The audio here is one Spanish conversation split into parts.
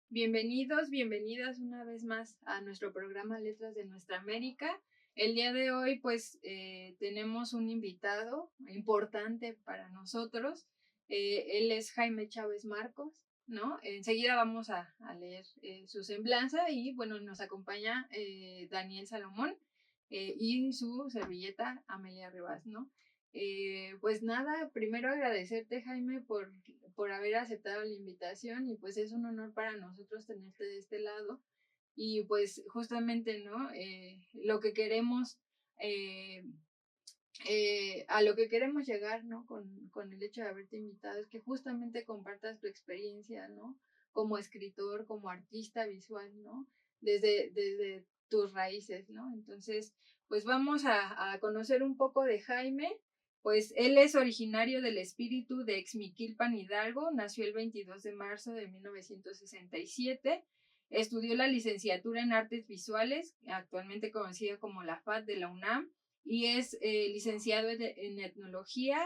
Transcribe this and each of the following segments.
Bienvenidos, bienvenidas una vez más a nuestro programa Letras de Nuestra América. El día de hoy tenemos un invitado importante para nosotros. Él es Jaime Chávez Marcos, ¿no? Enseguida vamos a leer su semblanza y bueno, nos acompaña Daniel Salomón y su servilleta Amelia Rivas, ¿no? Pues nada, primero agradecerte, Jaime, por haber aceptado la invitación y pues es un honor para nosotros tenerte de este lado y pues justamente, ¿no? Lo que queremos, eh, a lo que queremos llegar, ¿no? Con el hecho de haberte invitado es que justamente compartas tu experiencia, ¿no? Como escritor, como artista visual, ¿no? Desde tus raíces, ¿no? Entonces, pues vamos a conocer un poco de Jaime. Pues él es originario del espíritu de Exmiquilpan, Hidalgo, nació el 22 de marzo de 1967, estudió la licenciatura en artes visuales, actualmente conocida como la FAD de la UNAM, y es licenciado en etnología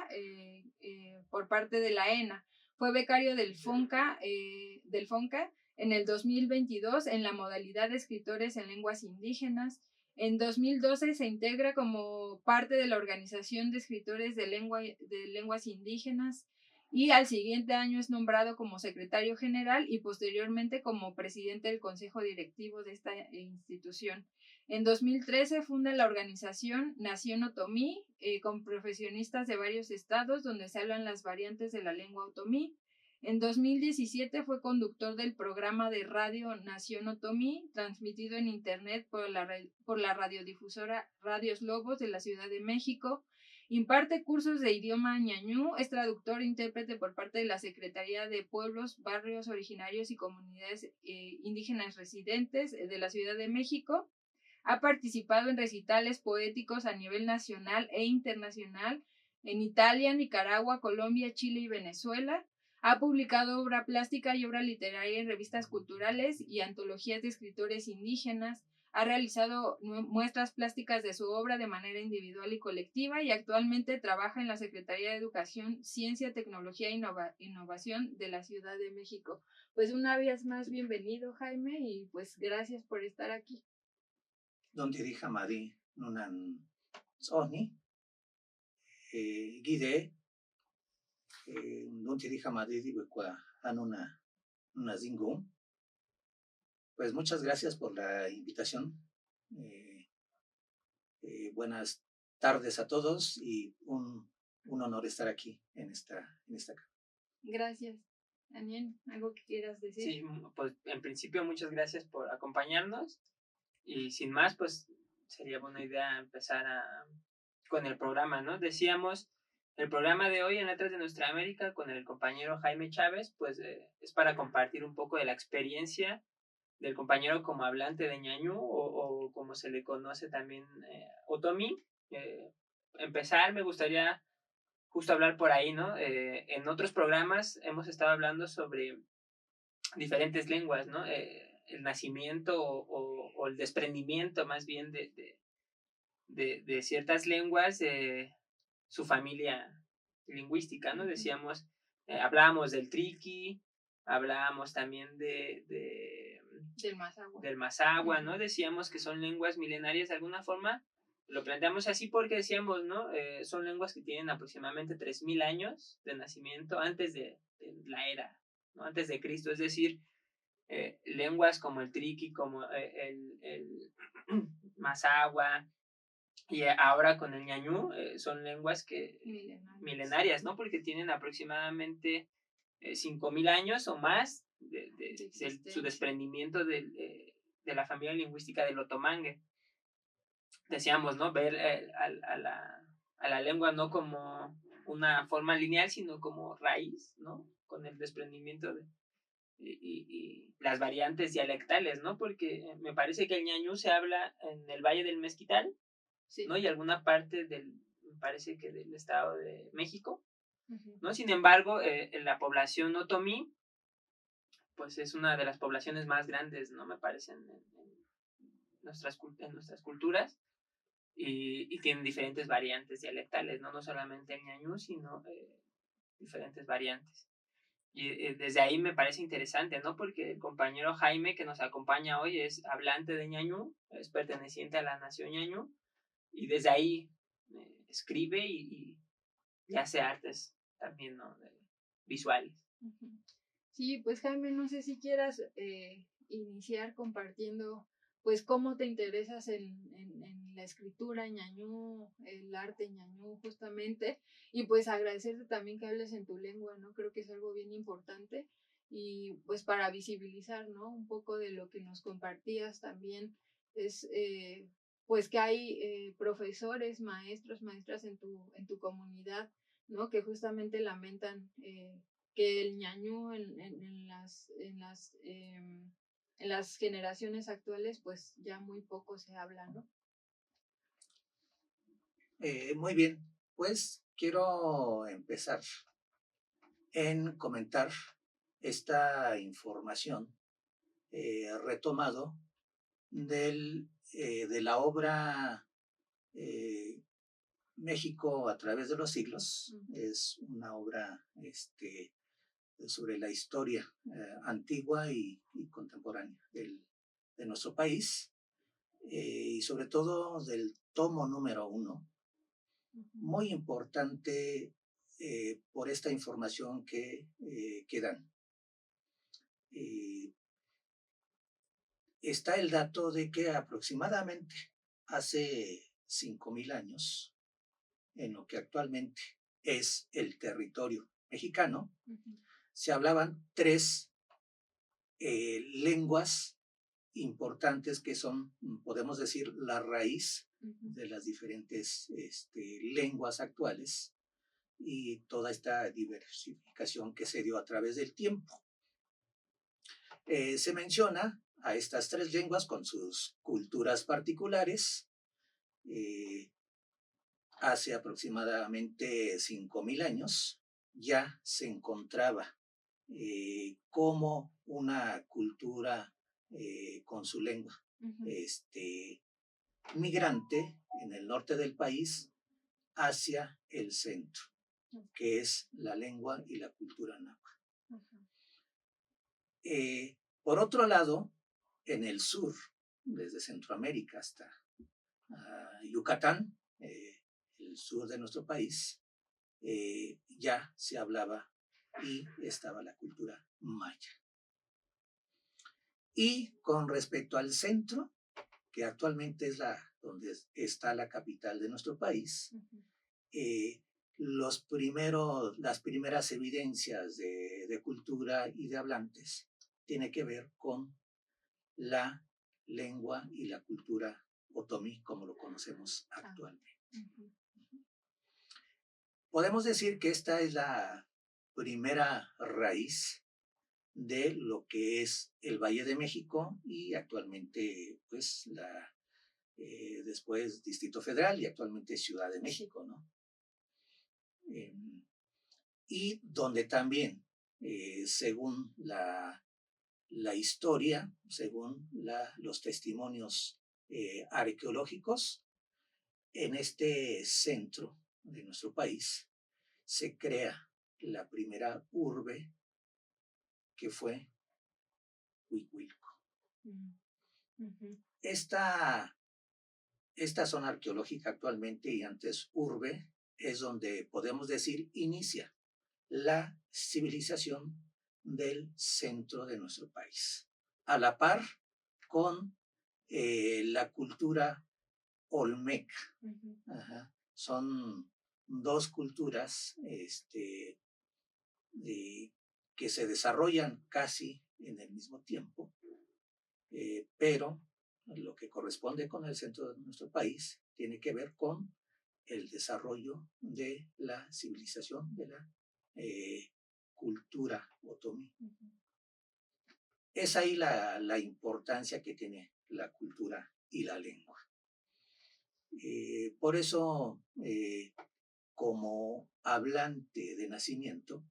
por parte de la ENA. Fue becario del FONCA en el 2022 en la modalidad de escritores en lenguas indígenas. En 2012 se integra como parte de la Organización de Escritores de Lenguas Indígenas y al siguiente año es nombrado como secretario general y posteriormente como presidente del consejo directivo de esta institución. En 2013 funda la organización Nación Otomí, con profesionistas de varios estados donde se hablan las variantes de la lengua otomí. En 2017 fue conductor del programa de radio Nación Otomí, transmitido en internet por la radiodifusora Radios Lobos de la Ciudad de México. Imparte cursos de idioma ñañú, es traductor e intérprete por parte de la Secretaría de Pueblos, Barrios Originarios y Comunidades Indígenas Residentes de la Ciudad de México. Ha participado en recitales poéticos a nivel nacional e internacional en Italia, Nicaragua, Colombia, Chile y Venezuela. Ha publicado obra plástica y obra literaria en revistas culturales y antologías de escritores indígenas. Ha realizado muestras plásticas de su obra de manera individual y colectiva y actualmente trabaja en la Secretaría de Educación, Ciencia, Tecnología e Innovación de la Ciudad de México. Pues una vez más, bienvenido, Jaime, y pues gracias por estar aquí. Don dirija Madi nunan Sony, Guide, Don dirija Madi Dibuqua Anuna Zingum. Pues muchas gracias por la invitación. Buenas tardes a todos y un honor estar aquí en esta. Gracias. Daniel, ¿algo que quieras decir? Sí, pues en principio muchas gracias por acompañarnos y sin más, pues sería buena idea empezar con el programa, ¿no? Decíamos, el programa de hoy en Letras de Nuestra América con el compañero Jaime Chávez, pues es para compartir un poco de la experiencia del compañero como hablante de ñañú o como se le conoce también otomí. Empezar, me gustaría justo hablar por ahí, ¿no? En otros programas hemos estado hablando sobre diferentes lenguas, ¿no? El nacimiento o el desprendimiento más bien de ciertas lenguas, su familia lingüística, ¿no? Decíamos, hablábamos del triqui, hablábamos también del mazahua, ¿no? Decíamos que son lenguas milenarias de alguna forma, lo planteamos así porque decíamos, ¿no? Son lenguas que tienen aproximadamente 3,000 años de nacimiento antes de la era, ¿no? Antes de Cristo, es decir, lenguas como el triqui, como el mazahua, y ahora con el ñañú, son lenguas que milenarias, ¿no? Porque tienen aproximadamente 5,000 años o más de su desprendimiento de la familia lingüística del otomangue. Decíamos, ¿no? Ver a la lengua no como una forma lineal, sino como raíz, ¿no? Con el desprendimiento y las variantes dialectales, ¿no? Porque me parece que el ñañú se habla en el Valle del Mezquital, sí, ¿no? Y alguna parte me parece que del Estado de México, ¿no? Sin embargo, la población otomí, pues es una de las poblaciones más grandes, ¿no? Me parece en nuestras culturas y tienen diferentes variantes dialectales, ¿no? No solamente el ñañú, sino diferentes variantes. Y desde ahí me parece interesante, ¿no? Porque el compañero Jaime que nos acompaña hoy es hablante de ñañú, es perteneciente a la nación ñañú, y desde ahí escribe y hace artes también, ¿no? Visuales. Sí, pues Jaime, no sé si quieras iniciar compartiendo pues cómo te interesas en la escritura ñañú, el arte ñañú justamente, y pues agradecerte también que hables en tu lengua, ¿no? Creo que es algo bien importante y pues para visibilizar, ¿no? Un poco de lo que nos compartías también es pues que hay profesores, maestros, maestras en tu comunidad, ¿no? Que justamente lamentan que el ñañú en las generaciones actuales pues ya muy poco se habla, ¿no? Muy bien, pues quiero empezar en comentar esta información retomado de la obra México a través de los siglos. Es una obra sobre la historia antigua y contemporánea de nuestro país, y sobre todo del tomo número 1, muy importante por esta información que dan. Está el dato de que aproximadamente hace 5,000 años, en lo que actualmente es el territorio mexicano, se hablaban 3 lenguas importantes que son, podemos decir, la raíz de las diferentes lenguas actuales y toda esta diversificación que se dio a través del tiempo. Se menciona a estas 3 lenguas con sus culturas particulares. Hace aproximadamente 5,000 años ya se encontraba como una cultura con su lengua migrante en el norte del país hacia el centro, que es la lengua y la cultura náhuatl. Por otro lado, en el sur, desde Centroamérica hasta Yucatán, el sur de nuestro país, ya se hablaba y estaba la cultura maya. Y con respecto al centro, que actualmente es donde está la capital de nuestro país, las primeras evidencias de cultura y de hablantes tiene que ver con la lengua y la cultura otomí, como lo conocemos actualmente. Podemos decir que esta es la primera raíz de lo que es el Valle de México y actualmente, pues, después Distrito Federal y actualmente Ciudad de México, ¿no? Y donde también, según la historia, según los testimonios arqueológicos, en este centro de nuestro país se crea la primera urbe, que fue Huicuilco. Esta zona arqueológica actualmente y antes urbe es donde podemos decir inicia la civilización del centro de nuestro país, a la par con la cultura olmeca. Son 2 culturas que se desarrollan casi en el mismo tiempo, pero lo que corresponde con el centro de nuestro país tiene que ver con el desarrollo de la civilización, de la cultura otomí. Es ahí la importancia que tiene la cultura y la lengua. Por eso, como hablante de nacimiento,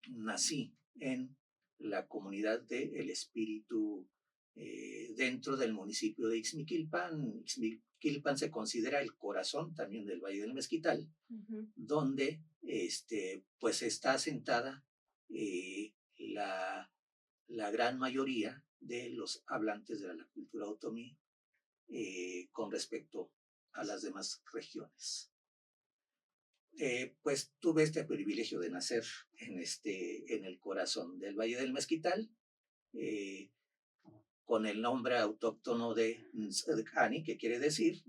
nací en la comunidad de El Espíritu dentro del municipio de Ixmiquilpan. Ixmiquilpan se considera el corazón también del Valle del Mezquital, donde pues está asentada la gran mayoría de los hablantes de la cultura otomí con respecto a las demás regiones. Pues tuve este privilegio de nacer en el corazón del Valle del Mezquital, con el nombre autóctono de Nzcani, que quiere decir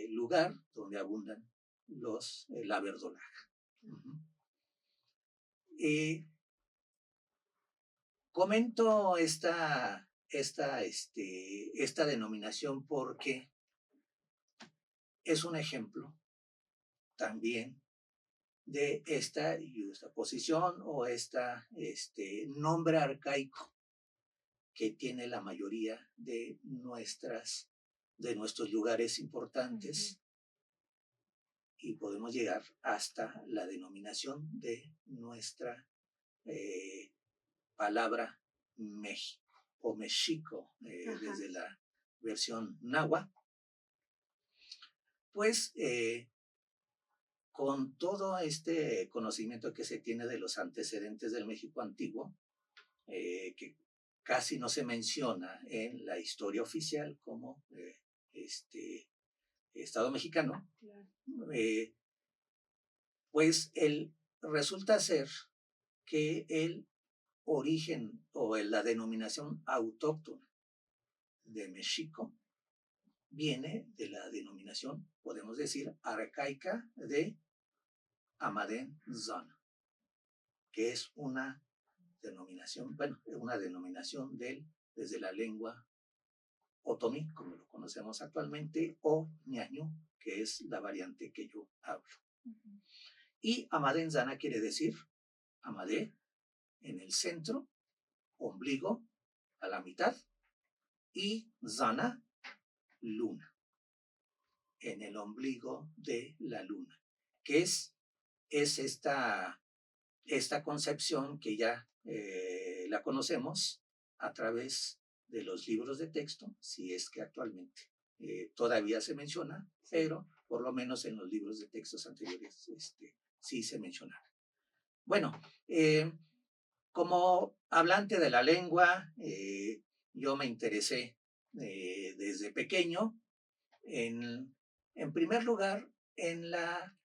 lugar donde abundan la verdolaga. Comento esta denominación porque es un ejemplo también de esta posición o nombre arcaico que tiene la mayoría de nuestros lugares importantes, y podemos llegar hasta la denominación de nuestra palabra México o Mexico, desde la versión náhuatl. Pues con todo este conocimiento que se tiene de los antecedentes del México antiguo, que casi no se menciona en la historia oficial como Estado mexicano, claro. Pues resulta ser que el origen o la denominación autóctona de México viene de la denominación, podemos decir, arcaica de Amadén Zona, que es una denominación desde la lengua otomí, como lo conocemos actualmente, o ñañú, que es la variante que yo hablo. Y Amadén Zana quiere decir Amadé en el centro, ombligo a la mitad, y Zana, luna, en el ombligo de la luna, que es esta concepción que ya la conocemos a través de los libros de texto, si es que actualmente todavía se menciona, pero por lo menos en los libros de textos anteriores sí se mencionaba. Bueno, como hablante de la lengua, yo me interesé desde pequeño en primer lugar en la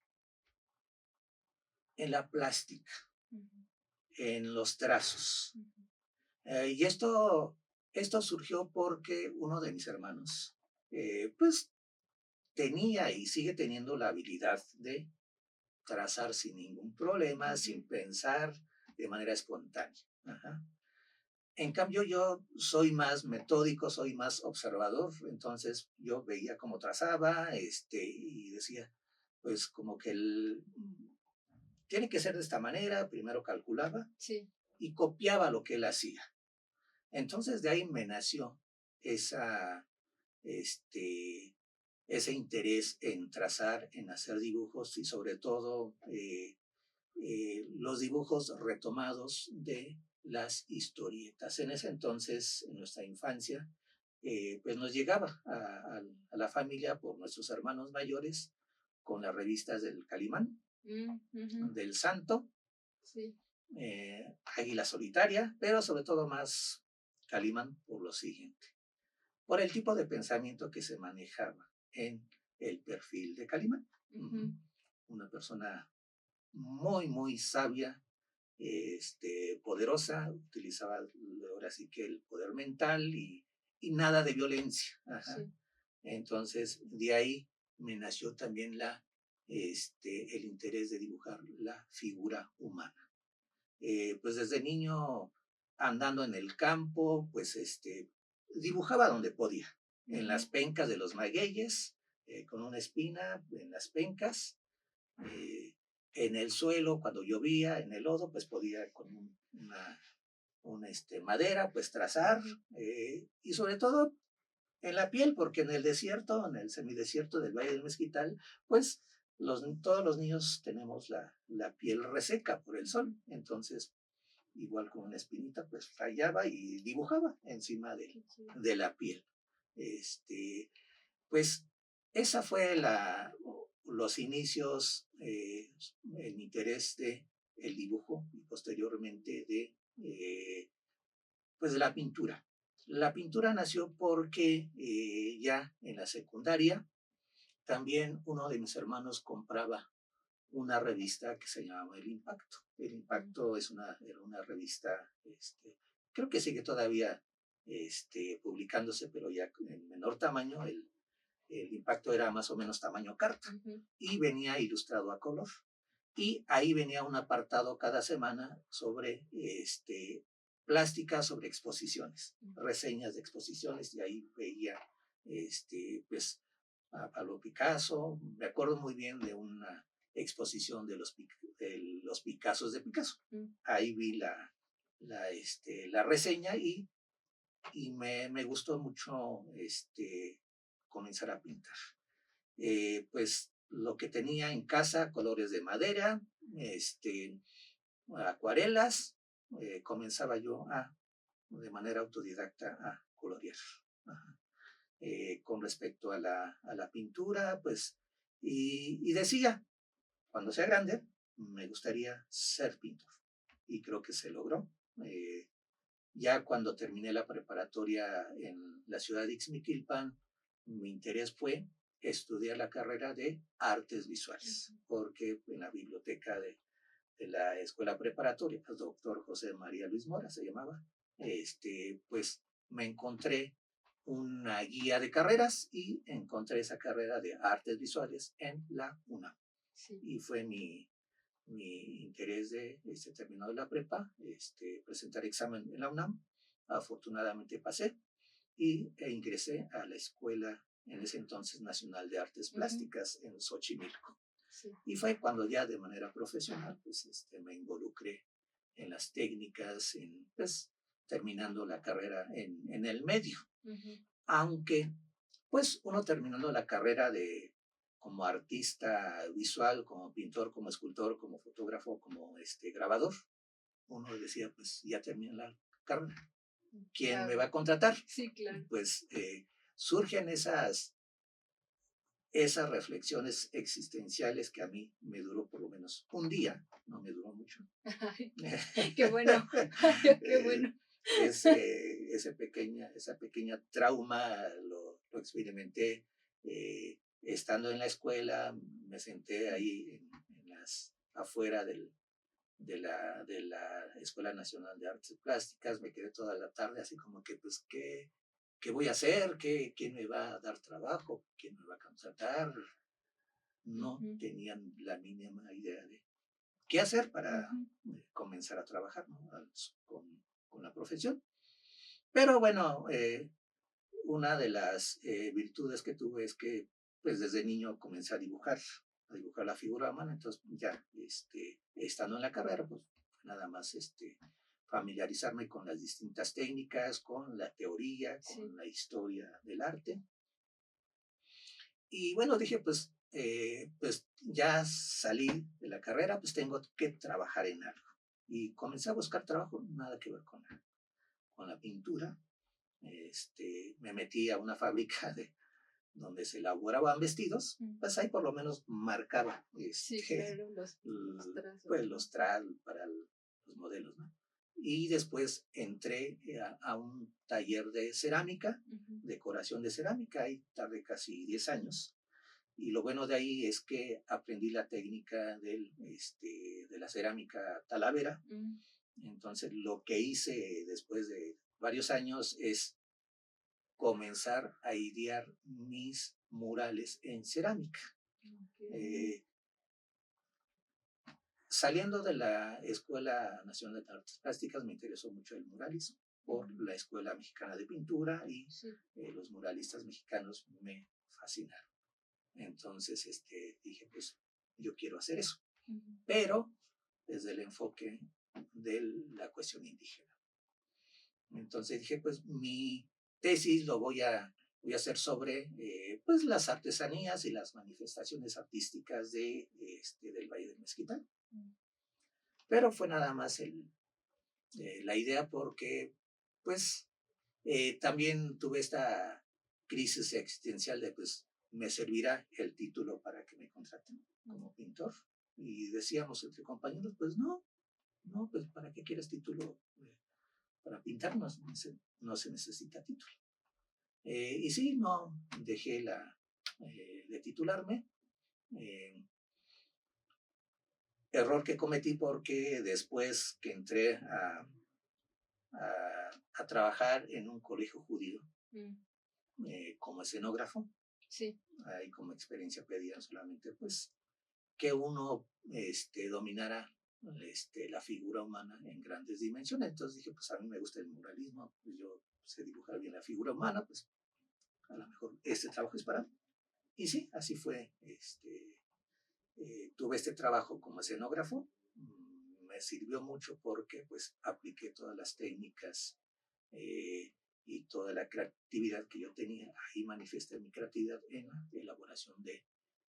plástica, en los trazos. Y esto surgió porque uno de mis hermanos pues tenía y sigue teniendo la habilidad de trazar sin ningún problema, sin pensar, de manera espontánea. En cambio, yo soy más metódico, soy más observador, entonces yo veía cómo trazaba y decía, pues como que tiene que ser de esta manera, primero calculaba y copiaba lo que él hacía. Entonces de ahí me nació ese interés en trazar, en hacer dibujos y sobre todo los dibujos retomados de las historietas. En ese entonces, en nuestra infancia, pues nos llegaba a la familia por nuestros hermanos mayores con las revistas del Calimán, del Santo, Águila Solitaria, pero sobre todo más Calimán por lo siguiente, por el tipo de pensamiento que se manejaba en el perfil de Calimán. Una persona muy, muy sabia, poderosa, utilizaba ahora sí que el poder mental y nada de violencia. Entonces, de ahí me nació también el interés de dibujar la figura humana. Pues desde niño, andando en el campo, pues dibujaba donde podía, en las pencas de los magueyes, con una espina en las pencas, en el suelo cuando llovía, en el lodo, pues podía con una madera, pues trazar, y sobre todo en la piel, porque en el desierto, en el semidesierto del Valle del Mezquital, pues todos los niños tenemos la piel reseca por el sol, entonces igual con una espinita, pues rayaba y dibujaba encima de la piel. Pues esa fue los inicios, el interés de el dibujo y posteriormente pues de la pintura. La pintura nació porque ya en la secundaria también uno de mis hermanos compraba una revista que se llamaba El Impacto. El Impacto era una revista, creo que sigue todavía publicándose, pero ya en menor tamaño. El Impacto era más o menos tamaño carta y venía ilustrado a color. Y ahí venía un apartado cada semana sobre plástica, sobre exposiciones, reseñas de exposiciones, y ahí veía pues a Pablo Picasso. Me acuerdo muy bien de una exposición de los Picassos de Picasso. Ahí vi la reseña y me gustó mucho comenzar a pintar. Pues lo que tenía en casa, colores de madera, acuarelas, comenzaba yo de manera autodidacta a colorear. Con respecto a la pintura, pues, y decía, cuando sea grande, me gustaría ser pintor. Y creo que se logró. Ya cuando terminé la preparatoria en la ciudad de Ixmiquilpan, mi interés fue estudiar la carrera de artes visuales, porque en la biblioteca de la escuela preparatoria, el doctor José María Luis Mora se llamaba, pues me encontré una guía de carreras y encontré esa carrera de artes visuales en la UNAM. Sí. Y fue mi interés de terminado la prepa, presentar examen en la UNAM. Afortunadamente pasé e ingresé a la Escuela en ese entonces Nacional de Artes Plásticas en Xochimilco. Sí. Y fue cuando ya de manera profesional pues, me involucré en las técnicas, pues, terminando la carrera en el medio. Aunque pues uno terminando la carrera como artista visual, como pintor, como escultor, como fotógrafo, como grabador, uno decía, pues ya terminé la carrera. ¿Quién me va a contratar? Sí, claro. Pues surgen esas reflexiones existenciales que a mí me duró por lo menos un día, no me duró mucho. Ay, qué bueno, qué bueno. Esa pequeña trauma lo experimenté estando en la escuela. Me senté ahí afuera de la Escuela Nacional de Artes Plásticas. Me quedé toda la tarde así como que, pues, ¿qué voy a hacer? ¿Quién me va a dar trabajo? ¿Quién me va a contratar? No tenían la mínima idea de qué hacer para comenzar a trabajar, ¿no? con la profesión. Pero bueno, una de las virtudes que tuve es que pues desde niño comencé a dibujar la figura humana. Entonces ya estando en la carrera, pues nada más familiarizarme con las distintas técnicas, con la teoría, con la historia del arte. Y bueno, dije, pues ya salí de la carrera, pues tengo que trabajar en algo. Y comencé a buscar trabajo, nada que ver con la pintura. Me metí a una fábrica donde se elaboraban vestidos, pues ahí por lo menos marcaba sí, claro, los trazos. Pues los trazos para los modelos, ¿no? Y después entré a un taller de cerámica, decoración de cerámica. Ahí tardé casi 10 años. Y lo bueno de ahí es que aprendí la técnica de la cerámica talavera. Entonces lo que hice después de varios años es comenzar a idear mis murales en cerámica. Saliendo de la Escuela Nacional de Artes Plásticas, me interesó mucho el muralismo por la Escuela Mexicana de Pintura, y los muralistas mexicanos me fascinaron. Entonces dije, pues yo quiero hacer eso, pero desde el enfoque de la cuestión indígena. Entonces dije, pues mi tesis lo voy a hacer sobre pues las artesanías y las manifestaciones artísticas del Valle del Mezquital. Pero fue nada más la idea, porque pues también tuve esta crisis existencial de, pues, ¿me servirá el título para que me contraten como pintor? Y decíamos entre compañeros, pues no, pues ¿para qué quieres título? Para pintar no se necesita título. Y sí, no dejé de titularme. Error que cometí porque después que entré a trabajar en un colegio judío como escenógrafo, sí. ahí como experiencia pedían solamente pues que uno dominara la figura humana en grandes dimensiones. Entonces dije, pues a mí me gusta el muralismo, pues yo sé dibujar bien la figura humana, pues a lo mejor este trabajo es para mí. Y sí, así fue. Tuve este trabajo como escenógrafo. Me sirvió mucho porque pues apliqué todas las técnicas y toda la creatividad que yo tenía. Ahí manifesté mi creatividad en la elaboración de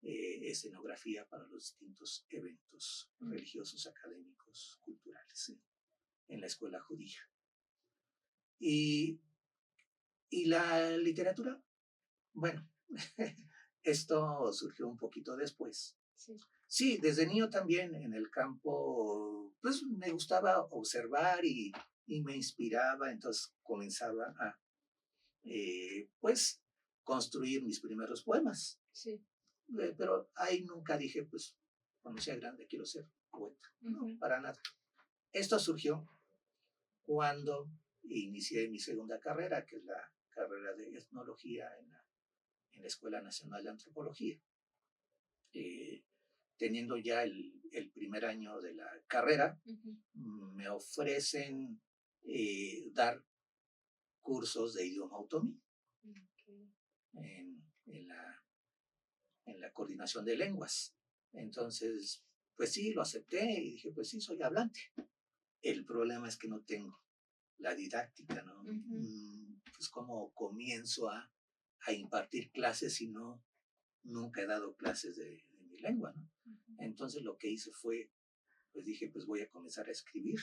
escenografía para los distintos eventos religiosos, académicos, culturales en la escuela judía. Y la literatura, bueno, esto surgió un poquito después. Sí, desde niño también en el campo, pues me gustaba observar y me inspiraba, entonces comenzaba a, pues, construir mis primeros poemas. Sí. Pero ahí nunca dije, pues, cuando sea grande quiero ser poeta. No, para nada. Esto surgió cuando inicié mi segunda carrera, que es la carrera de etnología en la Escuela Nacional de Antropología. Teniendo ya el primer año de la carrera, me ofrecen dar cursos de idioma otomí en la coordinación de lenguas. Entonces, pues sí, lo acepté y dije, pues sí, soy hablante. El problema es que no tengo la didáctica, ¿no? Pues cómo comienzo a impartir clases si nunca he dado clases de mi lengua, ¿no? Entonces lo que hice fue, pues dije, pues voy a comenzar a escribir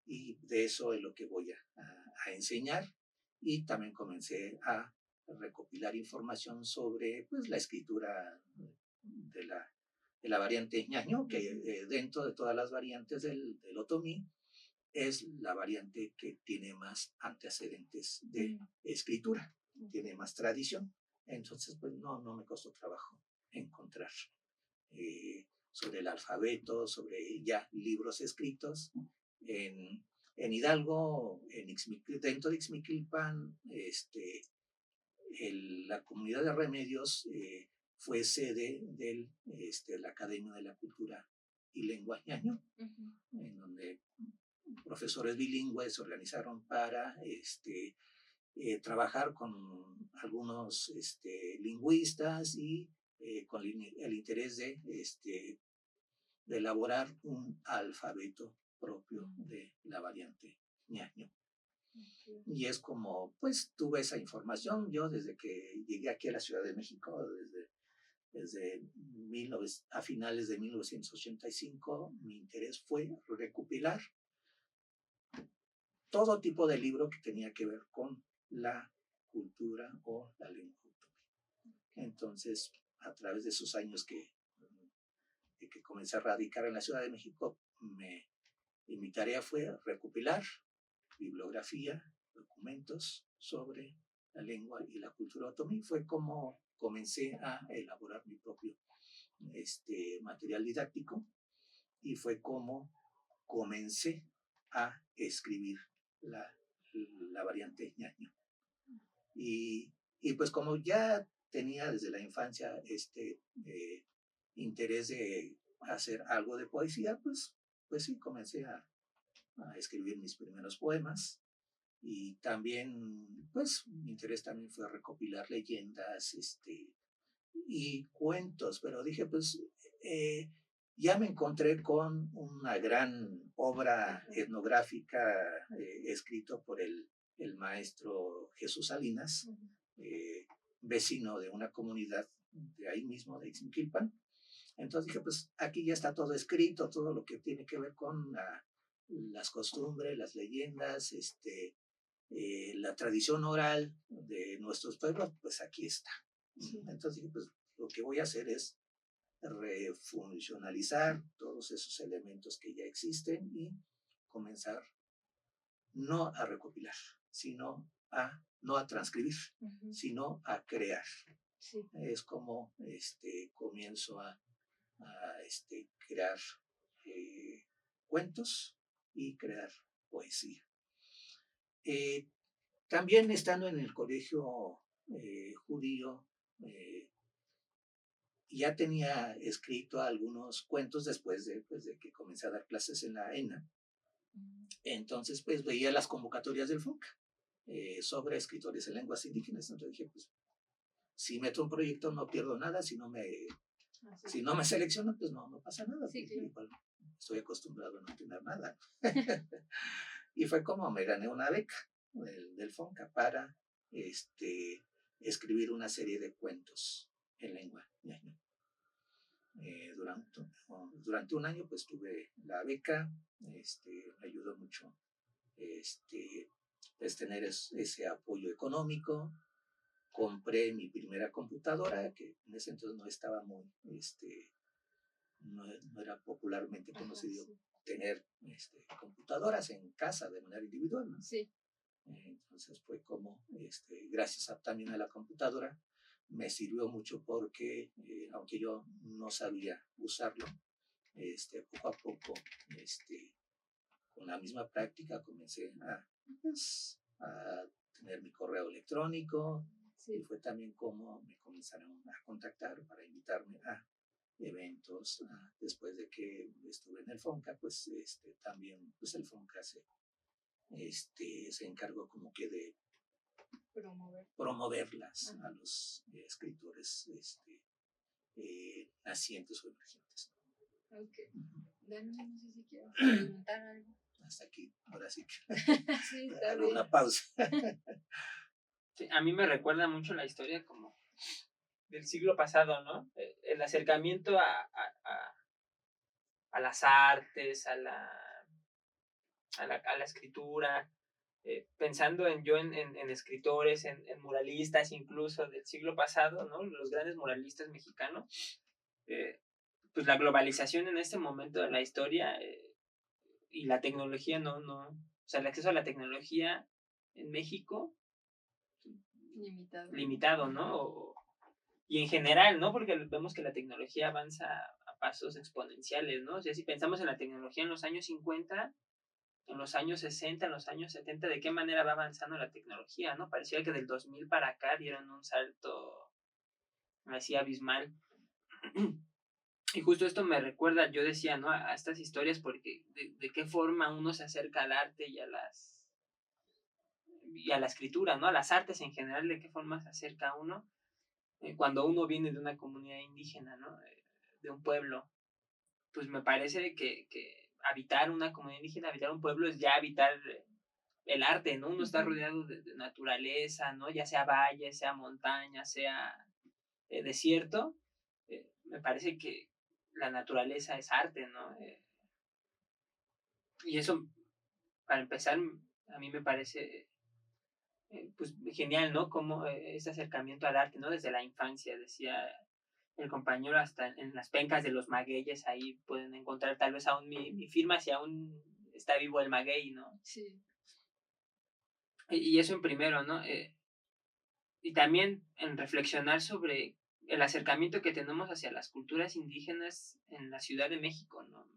y de eso es lo que voy a enseñar. Y también comencé a recopilar información sobre pues, la escritura de la variante ñaño, que dentro de todas las variantes del otomí es la variante que tiene más antecedentes de escritura, tiene más tradición. Entonces, pues no me costó trabajo encontrar sobre el alfabeto, sobre ya libros escritos. En Hidalgo, dentro de Ixmiquilpan, la comunidad de Remedios fue sede de la Academia de la Cultura y Lengua ñaño, en donde profesores bilingües se organizaron para trabajar con algunos lingüistas y con el interés de elaborar un alfabeto propio de la variante ñaño. Y es como, pues, tuve esa información. Yo desde que llegué aquí a la Ciudad de México, desde a finales de 1985, mi interés fue recopilar todo tipo de libro que tenía que ver con la cultura o la lengua otomí. Entonces, a través de esos años que comencé a radicar en la Ciudad de México, mi tarea fue recopilar bibliografía, documentos sobre la lengua y la cultura otomí. Fue como comencé a elaborar mi propio material didáctico y fue como comencé a escribir la variante ñaño. Y pues como ya tenía desde la infancia interés de hacer algo de poesía, pues sí, comencé a escribir mis primeros poemas. Y también, pues, mi interés también fue recopilar leyendas y cuentos, pero dije, pues, ya me encontré con una gran obra etnográfica escrito por el maestro Jesús Salinas, vecino de una comunidad de ahí mismo, de Ixmiquilpan. Entonces dije, pues aquí ya está todo escrito, todo lo que tiene que ver con las costumbres, las leyendas, la tradición oral de nuestros pueblos, pues aquí está. Sí. Entonces dije, pues lo que voy a hacer es refuncionalizar todos esos elementos que ya existen y comenzar no a recopilar, sino no a transcribir, sino a crear. Sí. Es como comienzo a crear cuentos y crear poesía. También estando en el colegio judío, ya tenía escrito algunos cuentos después de que comencé a dar clases en la ENA. Entonces, pues veía las convocatorias del FONCA sobre escritores en lenguas indígenas. Entonces dije, pues, si meto un proyecto no pierdo nada, si no me seleccionan, pues no pasa nada. Sí, claro. Igual estoy acostumbrado a no tener nada. Y fue como me gané una beca del FONCA para escribir una serie de cuentos en lengua ñañú. Durante un año pues tuve la beca, me ayudó mucho pues tener ese apoyo económico. Compré mi primera computadora, que en ese entonces no estaba muy, no era popularmente conocido. Sí. Tener computadoras en casa de manera individual, ¿no? Sí. Entonces fue como, gracias también a la computadora, me sirvió mucho porque, aunque yo no sabía usarlo, poco a poco, con la misma práctica comencé a tener mi correo electrónico. Sí. Y fue también como me comenzaron a contactar para invitarme a eventos. Después de que estuve en el FONCA, pues también pues el FONCA se encargó como que de promoverlas a los escritores nacientes o emergentes. Ok. Dani, no sé si quieres preguntar algo. Hasta aquí, ahora sí que sí, está bien. Una pausa. Sí, a mí me recuerda mucho la historia como del siglo pasado, ¿no? El acercamiento a las artes, a la escritura, pensando en escritores, en muralistas incluso del siglo pasado, ¿no? Los grandes muralistas mexicanos, pues la globalización en este momento de la historia y la tecnología o sea, el acceso a la tecnología en México limitado, ¿no? Y en general, ¿no? Porque vemos que la tecnología avanza a pasos exponenciales, ¿no? O sea, si pensamos en la tecnología en los años 50, en los años 60, en los años 70, ¿de qué manera va avanzando la tecnología, no? Parecía que del 2000 para acá dieron un salto así abismal. Y justo esto me recuerda, yo decía, ¿no? A estas historias, porque de qué forma uno se acerca al arte y a la escritura, ¿no? A las artes en general, de qué forma se acerca uno cuando uno viene de una comunidad indígena, ¿no? De un pueblo. Pues me parece que habitar una comunidad indígena, habitar un pueblo es ya habitar el arte, ¿no? Uno está rodeado de naturaleza, ¿no? Ya sea valle, sea montaña, sea desierto. Me parece que la naturaleza es arte, ¿no? Y eso, para empezar, a mí me parece pues genial, ¿no? Como ese acercamiento al arte, ¿no? Desde la infancia, decía el compañero, hasta en las pencas de los magueyes, ahí pueden encontrar tal vez aún mi firma, si aún está vivo el maguey, ¿no? Sí. Y eso en primero, ¿no? Y también en reflexionar sobre el acercamiento que tenemos hacia las culturas indígenas en la Ciudad de México, ¿no?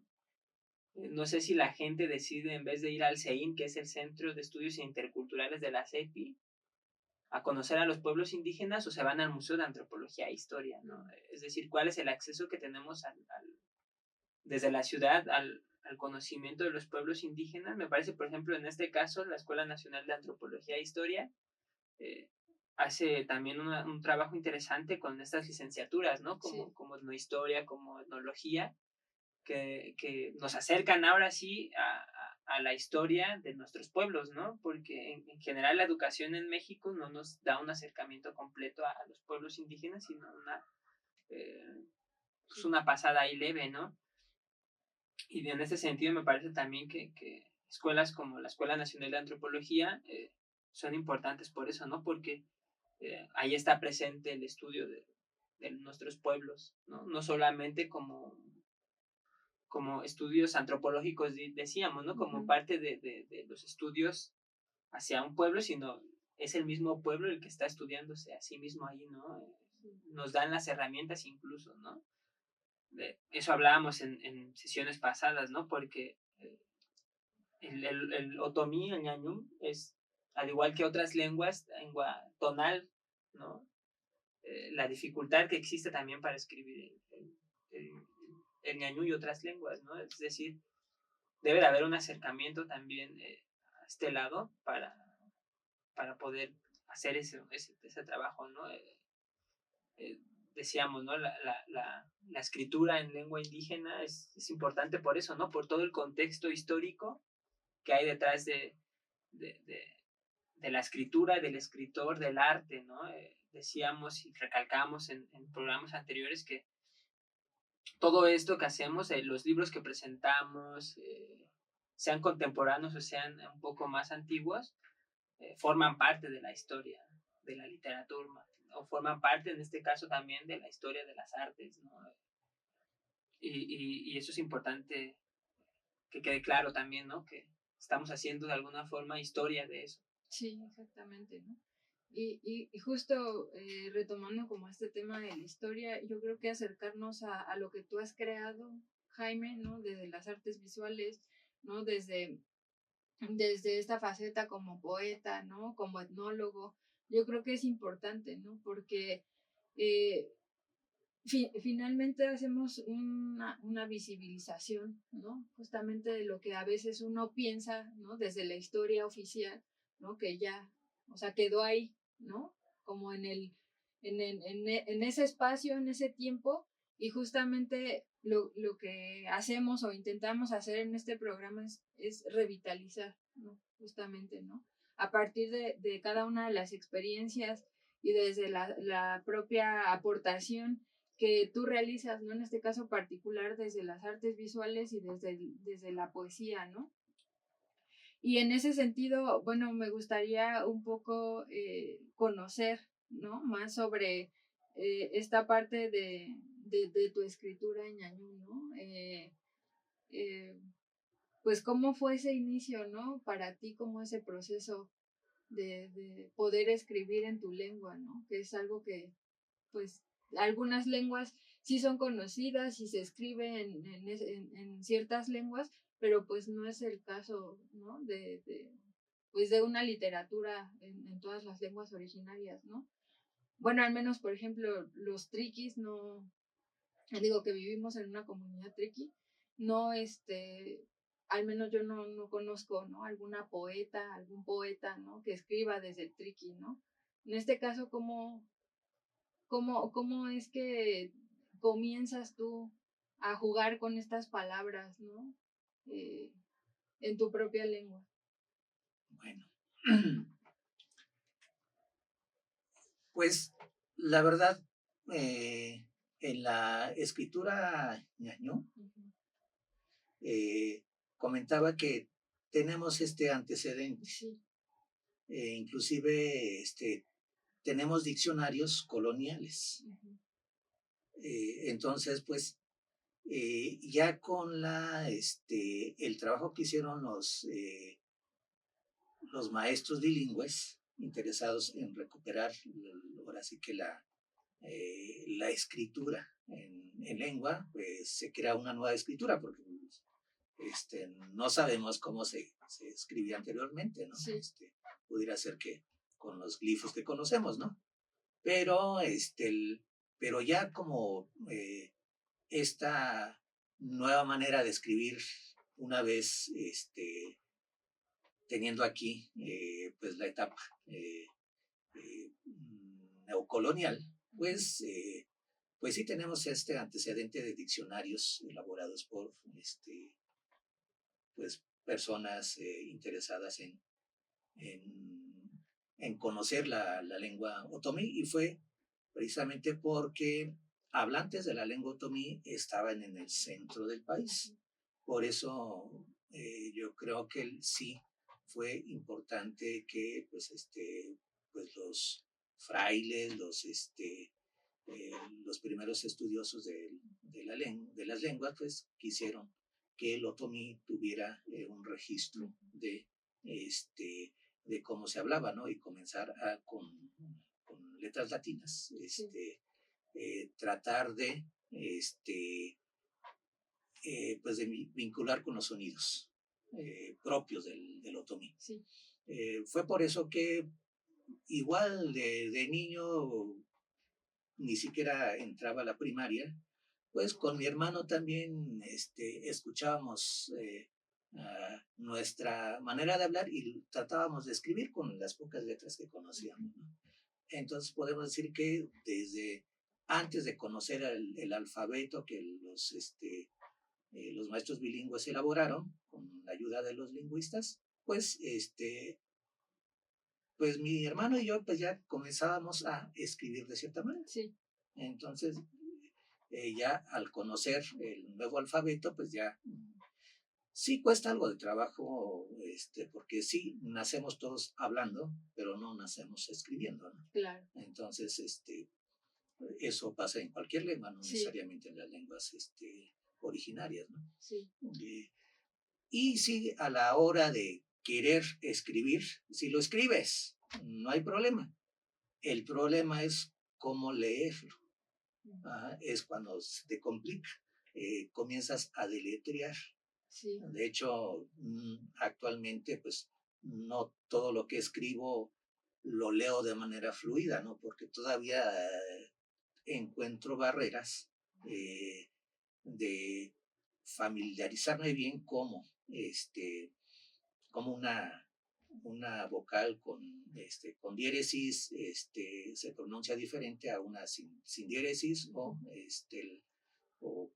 No sé si la gente decide, en vez de ir al CEIN, que es el Centro de Estudios Interculturales de la CEPI, a conocer a los pueblos indígenas, o se van al Museo de Antropología e Historia, ¿no? Es decir, ¿cuál es el acceso que tenemos desde la ciudad al conocimiento de los pueblos indígenas? Me parece, por ejemplo, en este caso, la Escuela Nacional de Antropología e Historia hace también un trabajo interesante con estas licenciaturas, ¿no? Como etnohistoria, como etnología, que nos acercan ahora sí a la historia de nuestros pueblos, ¿no? Porque en general la educación en México no nos da un acercamiento completo a los pueblos indígenas, sino pues una pasada ahí leve, ¿no? Y en ese sentido me parece también que escuelas como la Escuela Nacional de Antropología son importantes por eso, ¿no? Porque ahí está presente el estudio nuestros pueblos, ¿no? No solamente como estudios antropológicos, decíamos, ¿no? Como parte de los estudios hacia un pueblo, sino es el mismo pueblo el que está estudiándose a sí mismo ahí, ¿no? Nos dan las herramientas incluso, ¿no? De eso hablábamos en sesiones pasadas, ¿no? Porque el otomí, el ñañú, es, al igual que otras lenguas, lengua tonal, ¿no? La dificultad que existe también para escribir el ñañú y otras lenguas, ¿no? Es decir, debe de haber un acercamiento también a este lado para poder hacer ese trabajo, ¿no? Decíamos, ¿no? La escritura en lengua indígena es importante por eso, ¿no? Por todo el contexto histórico que hay detrás de la escritura, del escritor, del arte, ¿no? Decíamos y recalcamos en programas anteriores que todo esto que hacemos, los libros que presentamos, sean contemporáneos o sean un poco más antiguos, forman parte de la historia de la literatura, o forman parte, en este caso, también de la historia de las artes, ¿no? Y eso es importante que quede claro también, ¿no? Que estamos haciendo de alguna forma historia de eso. Sí, exactamente, ¿no? Y justo retomando como este tema de la historia, yo creo que acercarnos a lo que tú has creado, Jaime, ¿no? Desde las artes visuales, ¿no? Desde esta faceta como poeta, ¿no? Como etnólogo, yo creo que es importante, ¿no? Porque finalmente hacemos una visibilización, ¿no? Justamente de lo que a veces uno piensa, ¿no? Desde la historia oficial, ¿no? Que ya, o sea, quedó ahí, ¿no? Como en ese espacio, en ese tiempo, y justamente lo que hacemos o intentamos hacer en este programa es revitalizar, ¿no? Justamente, ¿no? A partir de cada una de las experiencias y desde la propia aportación que tú realizas, ¿no? En este caso particular desde las artes visuales y desde la poesía, ¿no? Y en ese sentido, bueno, me gustaría un poco conocer, ¿no? Más sobre esta parte de tu escritura en ñañú, ¿no? Eh, pues cómo fue ese inicio, ¿no? Para ti, cómo ese proceso de poder escribir en tu lengua, ¿no? Que es algo que, pues, algunas lenguas sí son conocidas y se escribe en ciertas lenguas, pero pues no es el caso, ¿no? Pues de una literatura en todas las lenguas originarias, ¿no? Bueno, al menos, por ejemplo, los triquis, no, digo que vivimos en una comunidad triqui, no, al menos yo no conozco, ¿no? Algún poeta, ¿no? Que escriba desde el triqui, ¿no? En este caso, ¿cómo es que comienzas tú a jugar con estas palabras, ¿no? Eh, en tu propia lengua. Bueno, pues la verdad, en la escritura ñañú, comentaba que tenemos este antecedente. Sí. Inclusive tenemos diccionarios coloniales. Entonces, pues, ya con el trabajo que hicieron los maestros bilingües interesados en recuperar, ahora sí que la escritura en lengua, pues se crea una nueva escritura, porque no sabemos cómo se escribía anteriormente, ¿no? Sí. Pudiera ser que con los glifos que conocemos, ¿no? Pero, pero ya como esta nueva manera de escribir, una vez teniendo aquí pues la etapa neocolonial, pues, pues sí tenemos este antecedente de diccionarios elaborados por pues personas interesadas en conocer la lengua otomí, y fue precisamente porque hablantes de la lengua otomí estaban en el centro del país. Por eso yo creo que sí fue importante que pues, pues los frailes, los primeros estudiosos de las lenguas, pues quisieron que el otomí tuviera un registro de cómo se hablaba, ¿no? Y comenzar con letras latinas, tratar de, pues de vincular con los sonidos propios del otomí. Sí. Fue por eso que igual de niño ni siquiera entraba a la primaria, pues con mi hermano también escuchábamos nuestra manera de hablar y tratábamos de escribir con las pocas letras que conocíamos, ¿no? Entonces podemos decir que desde antes de conocer el alfabeto que los maestros bilingües elaboraron con la ayuda de los lingüistas, pues mi hermano y yo pues ya comenzábamos a escribir de cierta manera. Sí. Entonces, ya al conocer el nuevo alfabeto, pues ya sí cuesta algo de trabajo, porque sí nacemos todos hablando, pero no nacemos escribiendo, ¿no? Claro. Entonces, eso pasa en cualquier lengua, no Sí. necesariamente en las lenguas originarias, ¿no? Sí. Y sí, a la hora de querer escribir, si lo escribes, no hay problema. El problema es cómo leerlo. Es cuando se te complica. Comienzas a deletrear. Sí. De hecho, actualmente, pues, no todo lo que escribo lo leo de manera fluida, ¿no? Porque todavía encuentro barreras de familiarizarme bien como una vocal con diéresis se pronuncia diferente a una sin diéresis o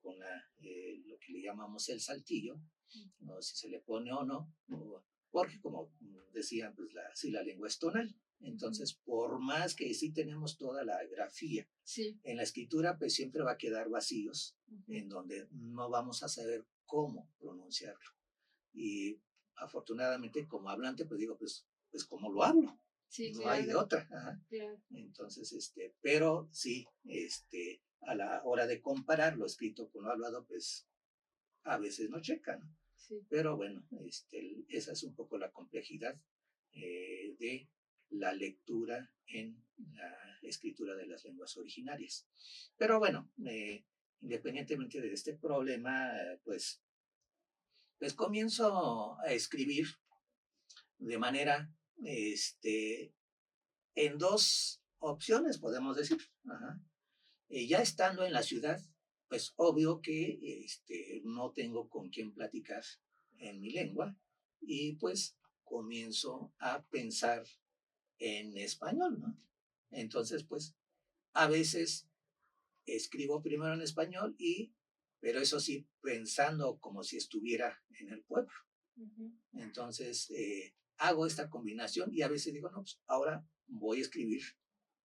con lo que le llamamos el saltillo, ¿no? Si se le pone o no, porque como decían, pues la lengua es tonal. Entonces, por más que sí tenemos toda la grafía, sí, en la escritura pues siempre va a quedar vacíos en donde no vamos a saber cómo pronunciarlo. Y afortunadamente como hablante pues digo, pues como lo hablo, sí, no claro, hay de otra. claro. Entonces, pero sí, a la hora de comparar lo escrito con lo hablado, pues a veces no checan. Sí. Pero bueno, esa es un poco la complejidad de la lectura en la escritura de las lenguas originarias. Pero bueno, independientemente de este problema, pues comienzo a escribir de manera, en dos opciones, podemos decir. Ya estando en la ciudad, pues obvio que no tengo con quién platicar en mi lengua y pues comienzo a pensar en español, ¿no? Entonces, pues a veces escribo primero en español pero eso sí, pensando como si estuviera en el pueblo. Entonces, hago esta combinación y a veces digo, no, pues ahora voy a escribir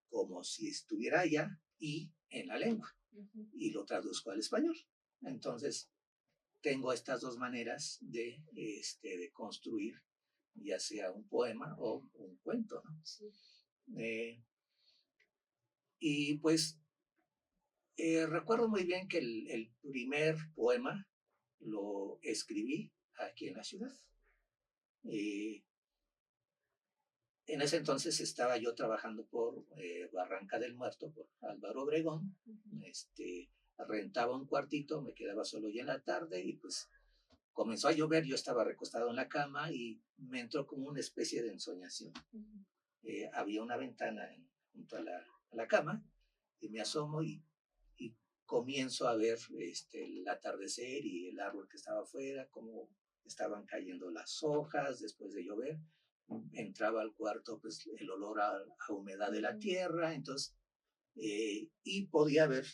como si estuviera allá y en la lengua. Y lo traduzco al español. Entonces, tengo estas dos maneras de construir, ya sea un poema o un cuento, ¿no? Sí. Y pues, recuerdo muy bien que el primer poema lo escribí aquí en la ciudad. En ese entonces estaba yo trabajando por Barranca del Muerto, por Álvaro Obregón. Rentaba un cuartito, me quedaba solo ya en la tarde y pues comenzó a llover, yo estaba recostado en la cama y me entró como una especie de ensoñación. Había una ventana junto a la cama y me asomo y comienzo a ver el atardecer y el árbol que estaba afuera, cómo estaban cayendo las hojas después de llover. Entraba al cuarto pues el olor a humedad de la tierra, entonces, y podía ver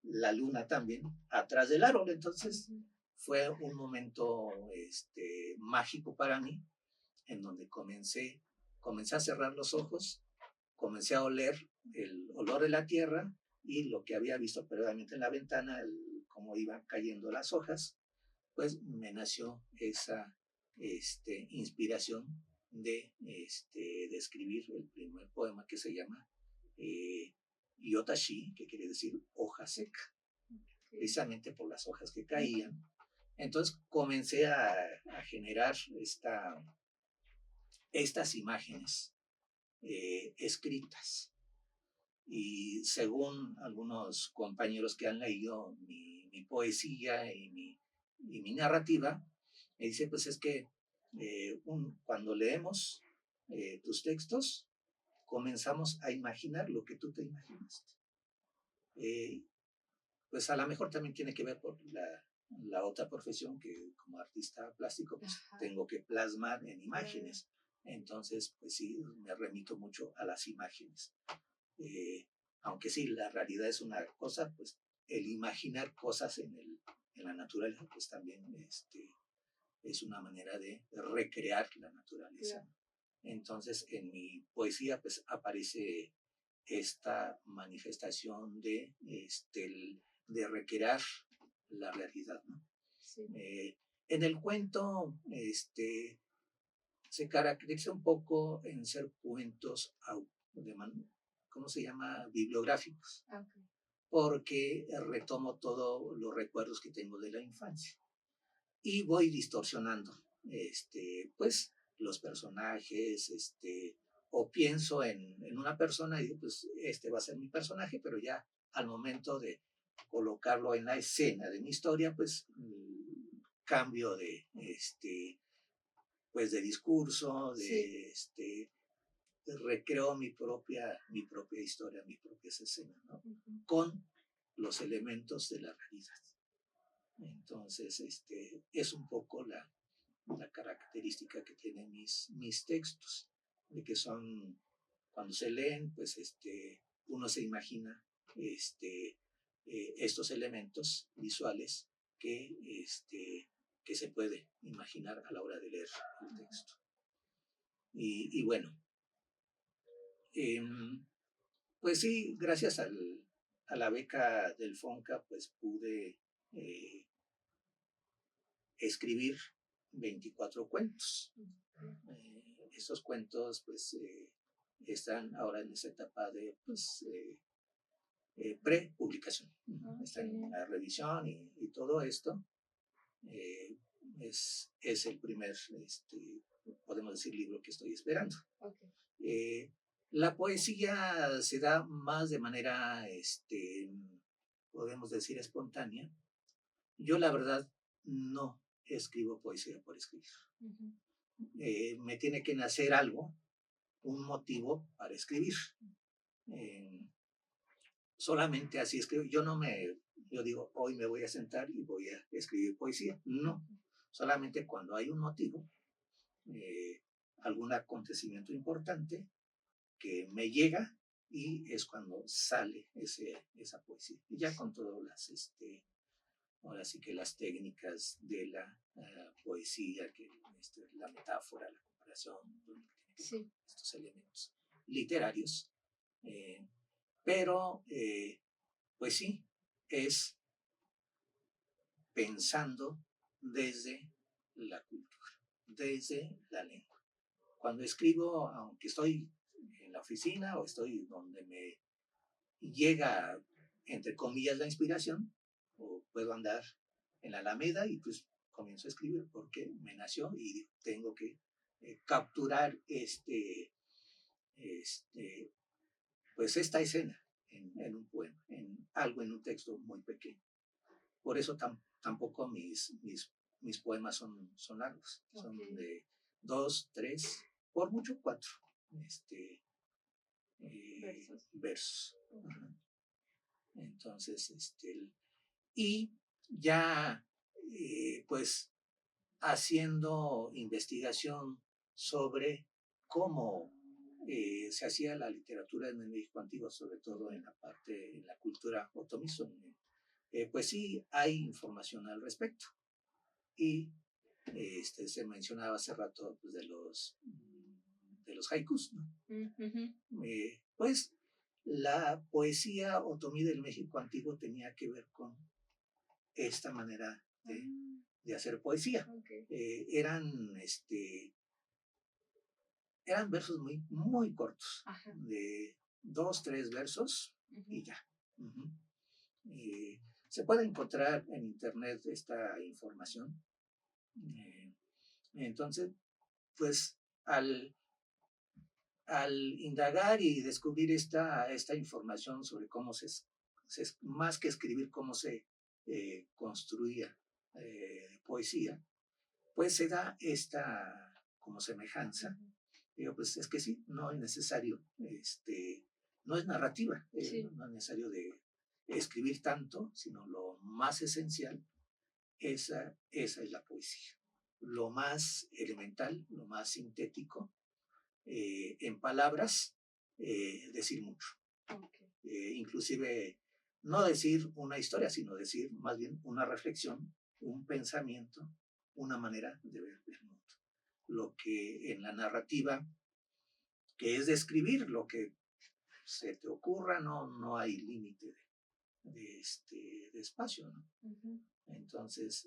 la luna también atrás del árbol. Entonces fue un momento mágico para mí, en donde comencé a cerrar los ojos, comencé a oler el olor de la tierra y lo que había visto previamente en la ventana, cómo iban cayendo las hojas, pues me nació esa inspiración de escribir el primer poema que se llama yotashi, que quiere decir hoja seca, precisamente por las hojas que caían. Entonces comencé a generar estas imágenes escritas. Y según algunos compañeros que han leído mi poesía y mi narrativa, me dice, pues es que cuando leemos tus textos, comenzamos a imaginar lo que tú te imaginaste. Pues a lo mejor también tiene que ver por la otra profesión que como artista plástico pues tengo que plasmar en imágenes. Entonces, pues sí, me remito mucho a las imágenes. Aunque sí, la realidad es una cosa, pues el imaginar cosas en la naturaleza, pues también es una manera de recrear la naturaleza. Entonces, en mi poesía, pues aparece esta manifestación de recrear la realidad, ¿no? Sí. En el cuento, se caracteriza un poco en ser cuentos ¿cómo se llama? Bibliográficos. Okay. Porque retomo todos los recuerdos que tengo de la infancia y voy distorsionando, pues, los personajes, o pienso en una persona y digo, pues, este va a ser mi personaje, pero ya al momento de colocarlo en la escena de mi historia, pues, cambio de, pues, de discurso, recreo mi propia historia, mis propias escenas, ¿no? Con los elementos de la realidad. Entonces, es un poco la característica que tienen mis textos, de que son, cuando se leen, pues, uno se imagina, estos elementos visuales que se puede imaginar a la hora de leer el texto. Y bueno, pues sí, gracias a la beca del FONCA, pues pude escribir 24 cuentos. Estos cuentos, pues, están ahora en esa etapa de, pues, pre-publicación. Están en la revisión y todo esto. Es el primer, podemos decir, libro que estoy esperando. Okay. La poesía se da más de manera, podemos decir, espontánea. Yo, la verdad, no escribo poesía por escribir. Me tiene que nacer algo, un motivo para escribir. Solamente así escribo. Yo digo, hoy me voy a sentar y voy a escribir poesía. No, solamente cuando hay un motivo, algún acontecimiento importante que me llega y es cuando sale esa poesía. Y ya con todas las, ahora sí que las técnicas de la poesía, que la metáfora, la comparación, sí, estos elementos literarios. Pero, pues sí, es pensando desde la cultura, desde la lengua. Cuando escribo, aunque estoy en la oficina o estoy donde me llega, entre comillas, la inspiración, o puedo andar en la Alameda y pues comienzo a escribir porque me nació y tengo que capturar pues esta escena en un poema, en un texto muy pequeño. Por eso tampoco mis poemas son largos, okay. Son de 2, 3, por mucho 4 versos. Okay. Entonces, y ya, pues, haciendo investigación sobre cómo se hacía la literatura en el México antiguo, sobre todo en la cultura otomízona, pues sí hay información al respecto. Y se mencionaba hace rato pues, de los haikus, ¿no? Pues la poesía otomí del México antiguo tenía que ver con esta manera de hacer poesía. Okay. Eran versos muy, muy cortos, ajá, de 2, 3 versos, y ya. Se puede encontrar en internet esta información. Entonces, pues al indagar y descubrir esta información sobre cómo más que escribir, cómo se construía poesía, pues se da esta como semejanza. Digo, pues es que sí, no es necesario, no es narrativa, no es necesario de escribir tanto, sino lo más esencial, esa es la poesía. Lo más elemental, lo más sintético, en palabras, decir mucho. Inclusive, no decir una historia, sino decir más bien una reflexión, un pensamiento, una manera de ver el mundo. Lo que en la narrativa, que es describir lo que se te ocurra, no hay límite de espacio, ¿no? Entonces,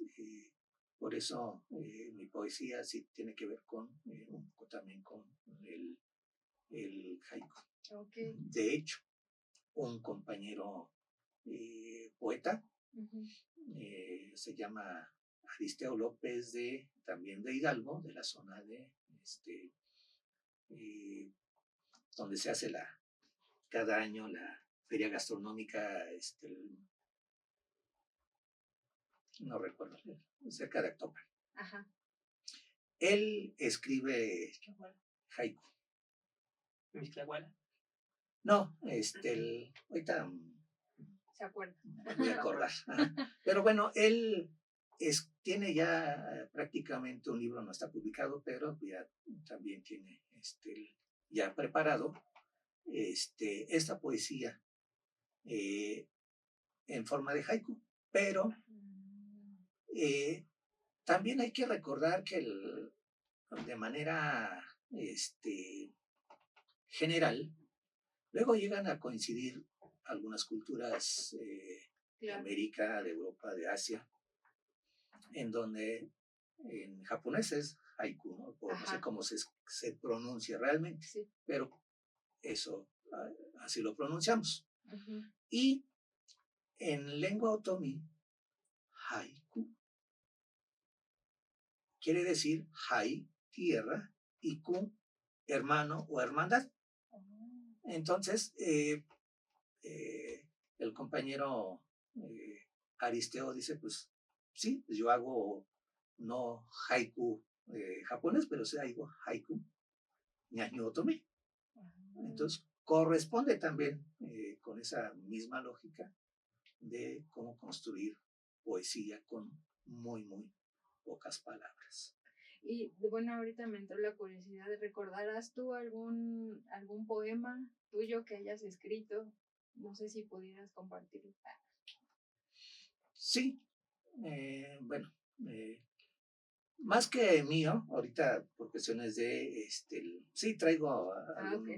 por eso mi poesía sí tiene que ver con un poco también con el haiku. De hecho, un compañero poeta se llama Aristeo López, también de Hidalgo, de la zona de donde se hace cada año la feria gastronómica, no recuerdo, cerca de Actopan. Él escribe haiku. No, ahorita se acuerda. Voy a acordar. Pero bueno, él tiene ya prácticamente un libro, no está publicado, pero ya también tiene ya preparado esta poesía en forma de haiku. Pero también hay que recordar que de manera general, luego llegan a coincidir algunas culturas de América, de Europa, de Asia, en donde en japonés es haiku, ¿no? No sé cómo se pronuncia realmente, pero eso así lo pronunciamos. Y en lengua otomí, haiku quiere decir hai, tierra, y ku, hermano o hermandad. Entonces, el compañero Aristeo dice, pues sí, yo hago no haiku japonés, pero sí hago haiku ñañu otomí. Entonces, corresponde también con esa misma lógica de cómo construir poesía con muy, muy pocas palabras. Y bueno, ahorita me entró la curiosidad de ¿recordarás tú algún poema tuyo que hayas escrito? No sé si pudieras compartirlo. Sí, bueno, más que mío, ahorita por cuestiones de, sí traigo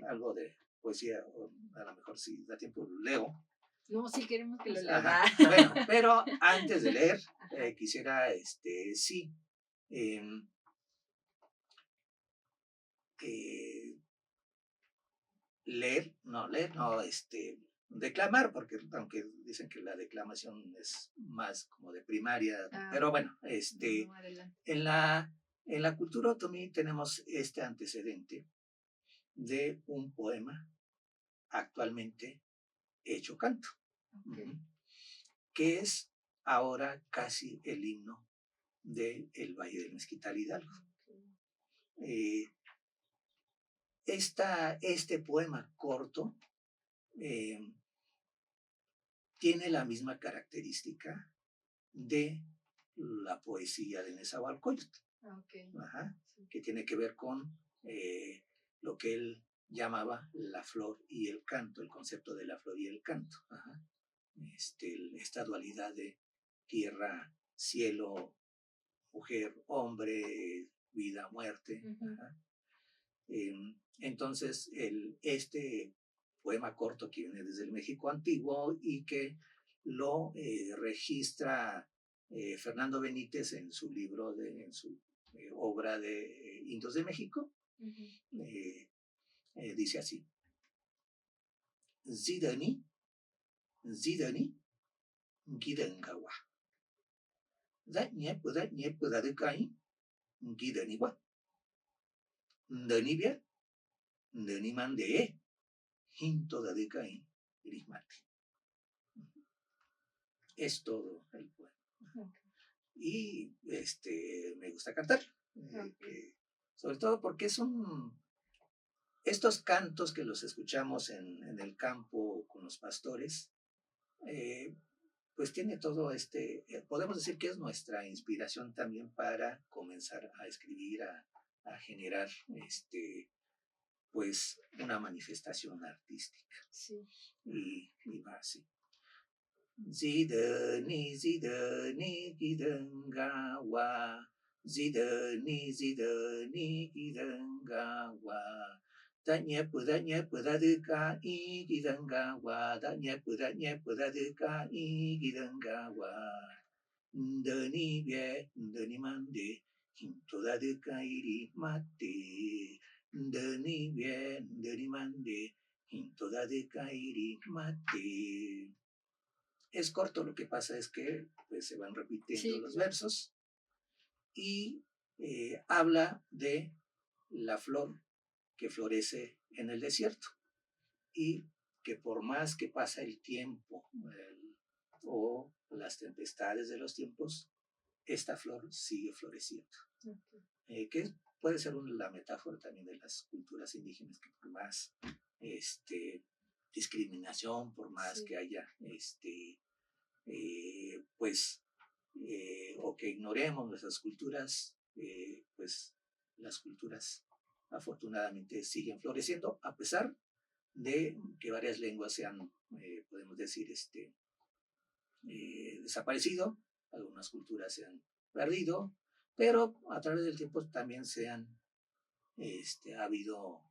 algo de poesía, o a lo mejor si da tiempo leo. No, sí queremos que lo lea. Bueno, pero antes de leer, quisiera, sí, declamar, porque aunque dicen que la declamación es más como de primaria, pero bueno, en la cultura otomí tenemos este antecedente de un poema actualmente hecho canto, que es ahora casi el himno del Valle del Mezquital Hidalgo. Este poema corto tiene la misma característica de la poesía de Nezahualcóyotl, que tiene que ver con lo que él llamaba la flor y el canto, el concepto de la flor y el canto. Esta dualidad de tierra, cielo, mujer, hombre, vida, muerte. Entonces, este poema corto que viene desde el México antiguo y que lo registra Fernando Benítez en su libro, en su obra de Indios de México, dice así: Zidani, zidani gidangawa. Da nyepu da de kai gidani wa. Ndani bia, ndani mande, hinto da de kai rismate. Es todo el poema. Y me gusta cantar. Sobre todo porque estos cantos que los escuchamos en el campo con los pastores, pues tiene todo podemos decir que es nuestra inspiración también para comenzar a escribir, a generar pues una manifestación artística. Sí. Y va así. Zidani gidangawa, zidani gidangawa, da nyepu da de kai gidangawa, da nyepu da de kai gidangawa, ndani bie, ndani mande, hinto da de kai ri mate, ndani bie, ndani mande, hinto da de kai ri mate. Es corto, lo que pasa es que pues, se van repitiendo los versos y habla de la flor que florece en el desierto y que por más que pasa el tiempo o las tempestades de los tiempos, esta flor sigue floreciendo. Que puede ser la metáfora también de las culturas indígenas, que por más discriminación, por más que haya o que ignoremos nuestras culturas, pues las culturas afortunadamente siguen floreciendo, a pesar de que varias lenguas se han, podemos decir, desaparecido, algunas culturas se han perdido, pero a través del tiempo también ha habido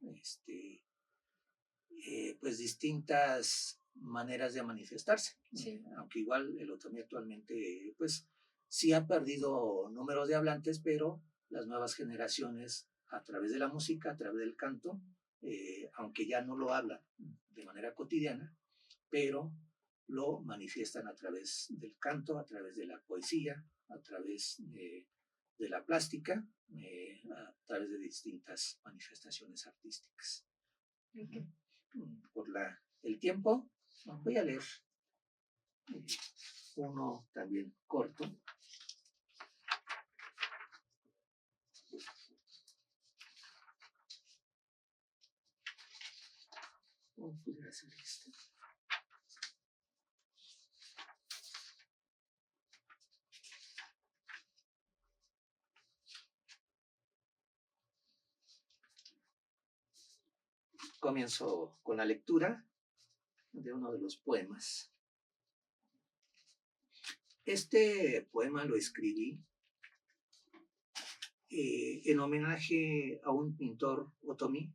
pues distintas maneras de manifestarse. Sí. Aunque igual el otomí actualmente pues sí ha perdido números de hablantes, pero las nuevas generaciones a través de la música, a través del canto, aunque ya no lo hablan de manera cotidiana, pero lo manifiestan a través del canto, a través de la poesía, a través de la plástica, a través de distintas manifestaciones artísticas. Okay. Por el tiempo, voy a leer uno también corto. ¿Cómo pudiera hacer esto? Comienzo con la lectura de uno de los poemas. Este poema lo escribí en homenaje a un pintor otomí,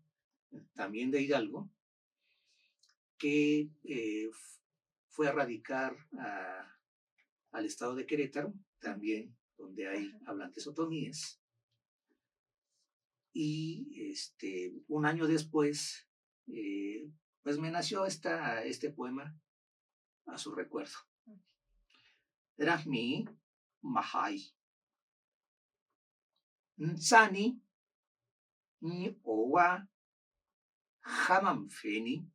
también de Hidalgo, que fue a radicar al estado de Querétaro, también donde hay hablantes otomíes. Y un año después, pues me nació este poema a su recuerdo. Rahmi Mahai. Nsani ni owa hamam feni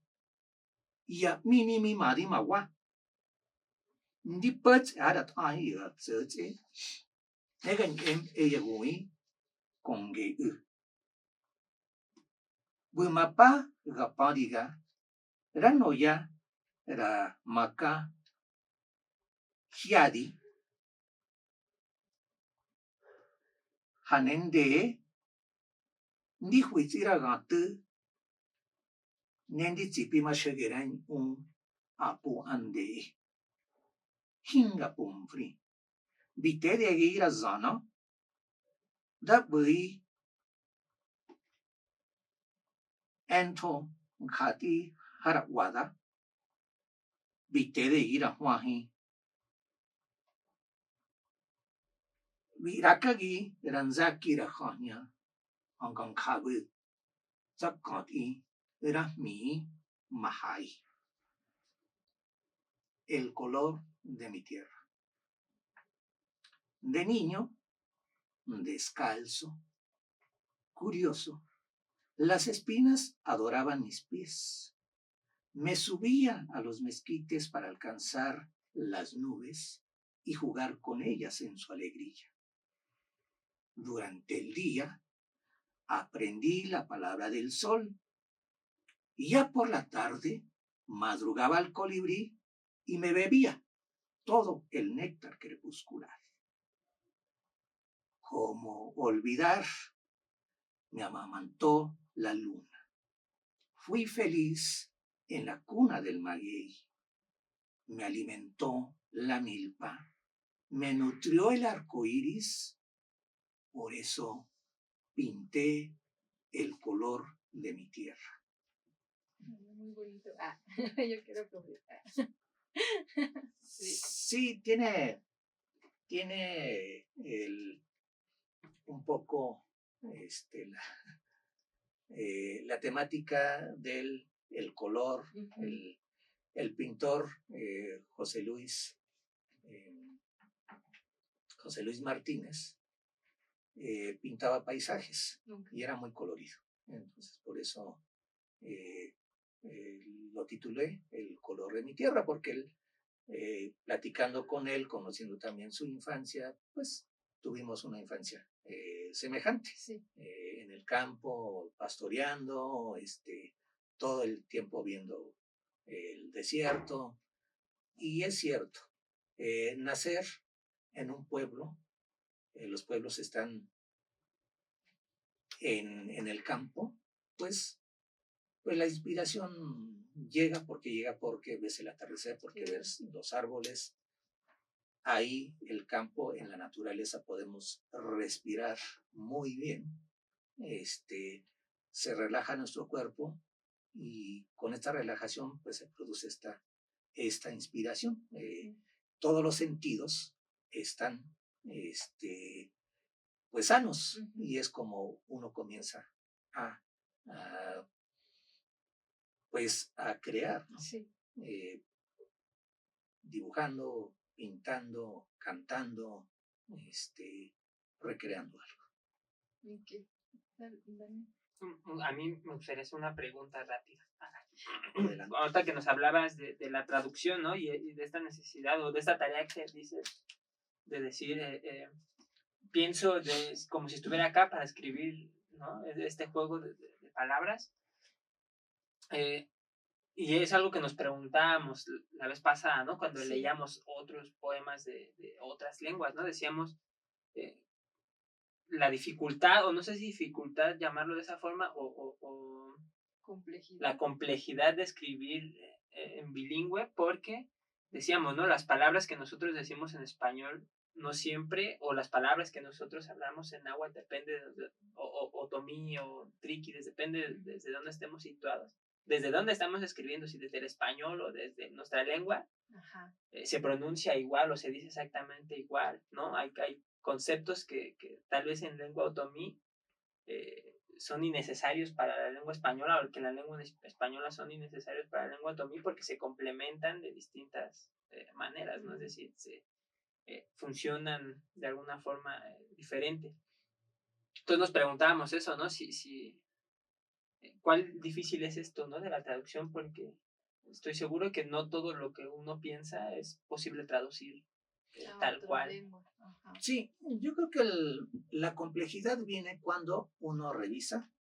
ya minimi marima wa. Ndi put adat ai tse Egan eyagui konge u. Bumapa gapadiga ranoya ra maka hiadi hanende ndi huitira gatu nendi tsipima shageran apu ande hinga pomfri bitede gira zana da bui ento khati harawada bitede gira huahi Virakagi ranzaki rakhanya angkang khabu zakati rahmi mahai. el color de mi tierra. De niño, descalzo, curioso, las espinas adoraban mis pies. Me subía a los mezquites para alcanzar las nubes y jugar con ellas en su alegría. Durante el día aprendí la palabra del sol y ya por la tarde madrugaba al colibrí y me bebía todo el néctar crepuscular. ¿Cómo olvidar? Me amamantó la luna. Fui feliz en la cuna del maguey. Me alimentó la milpa. Me nutrió el arco iris. Por eso pinté el color de mi tierra. Muy bonito. Yo quiero aplaudir. Sí, tiene un poco la temática del el color. Uh-huh. El pintor José Luis Martínez pintaba paisajes. Okay. Y era muy colorido. Entonces, por eso lo titulé El color de mi tierra, porque él, platicando con él, conociendo también su infancia, pues tuvimos una infancia semejante. Sí. En el campo, pastoreando, todo el tiempo viendo el desierto. Y es cierto, nacer en un pueblo, los pueblos están en el campo, pues la inspiración llega porque ves el atardecer, porque ves los árboles. Ahí el campo, en la naturaleza, podemos respirar muy bien. Se relaja nuestro cuerpo y con esta relajación pues se produce esta inspiración. Todos los sentidos están pues sanos. Uh-huh. Y es como uno comienza a crear, ¿no? Sí. Dibujando, pintando, cantando, recreando algo. Okay. A mí me gustaría hacer una pregunta rápida. Adelante. Ahorita que nos hablabas de la traducción, ¿no? Y de esta necesidad o de esta tarea que dices de decir, pienso como si estuviera acá para escribir, ¿no? Este juego de palabras. Y es algo que nos preguntábamos la vez pasada, ¿no? Cuando leíamos otros poemas de otras lenguas, ¿no? Decíamos la dificultad, o no sé si dificultad llamarlo de esa forma, o complejidad. La complejidad de escribir en bilingüe, porque decíamos, ¿no? Las palabras que nosotros decimos en español no siempre, o las palabras que nosotros hablamos en náhuatl, depende, o otomí o tríquides, depende desde dónde estemos situados. Desde dónde estamos escribiendo, si desde el español o desde nuestra lengua, se pronuncia igual o se dice exactamente igual, ¿no? Hay conceptos que tal vez en lengua otomí son innecesarios para la lengua española, o que en la lengua española son innecesarios para la lengua otomí, porque se complementan de distintas maneras, ¿no? Es decir, funcionan de alguna forma diferente. Entonces nos preguntábamos eso, ¿no? ¿Cuál difícil es esto, ¿no? De la traducción, porque estoy seguro que no todo lo que uno piensa es posible traducir tal cual. Sí, yo creo que la complejidad viene cuando uno revisa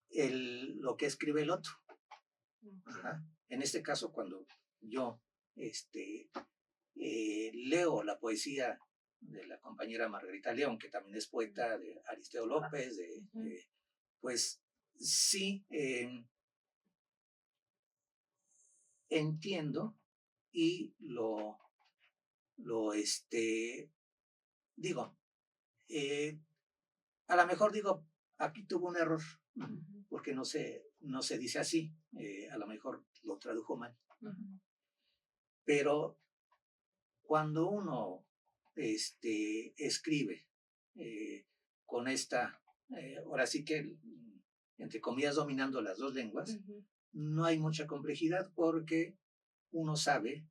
lo que escribe el otro. Ajá. En este caso, cuando yo leo la poesía de la compañera Margarita León, que también es poeta, de Aristeo López, pues sí, entiendo y lo digo, a lo mejor digo, aquí tuvo un error, porque no se dice así, a lo mejor lo tradujo mal. Pero cuando uno escribe con esta, ahora sí que, entre comillas, dominando las dos lenguas, no hay mucha complejidad, porque uno sabe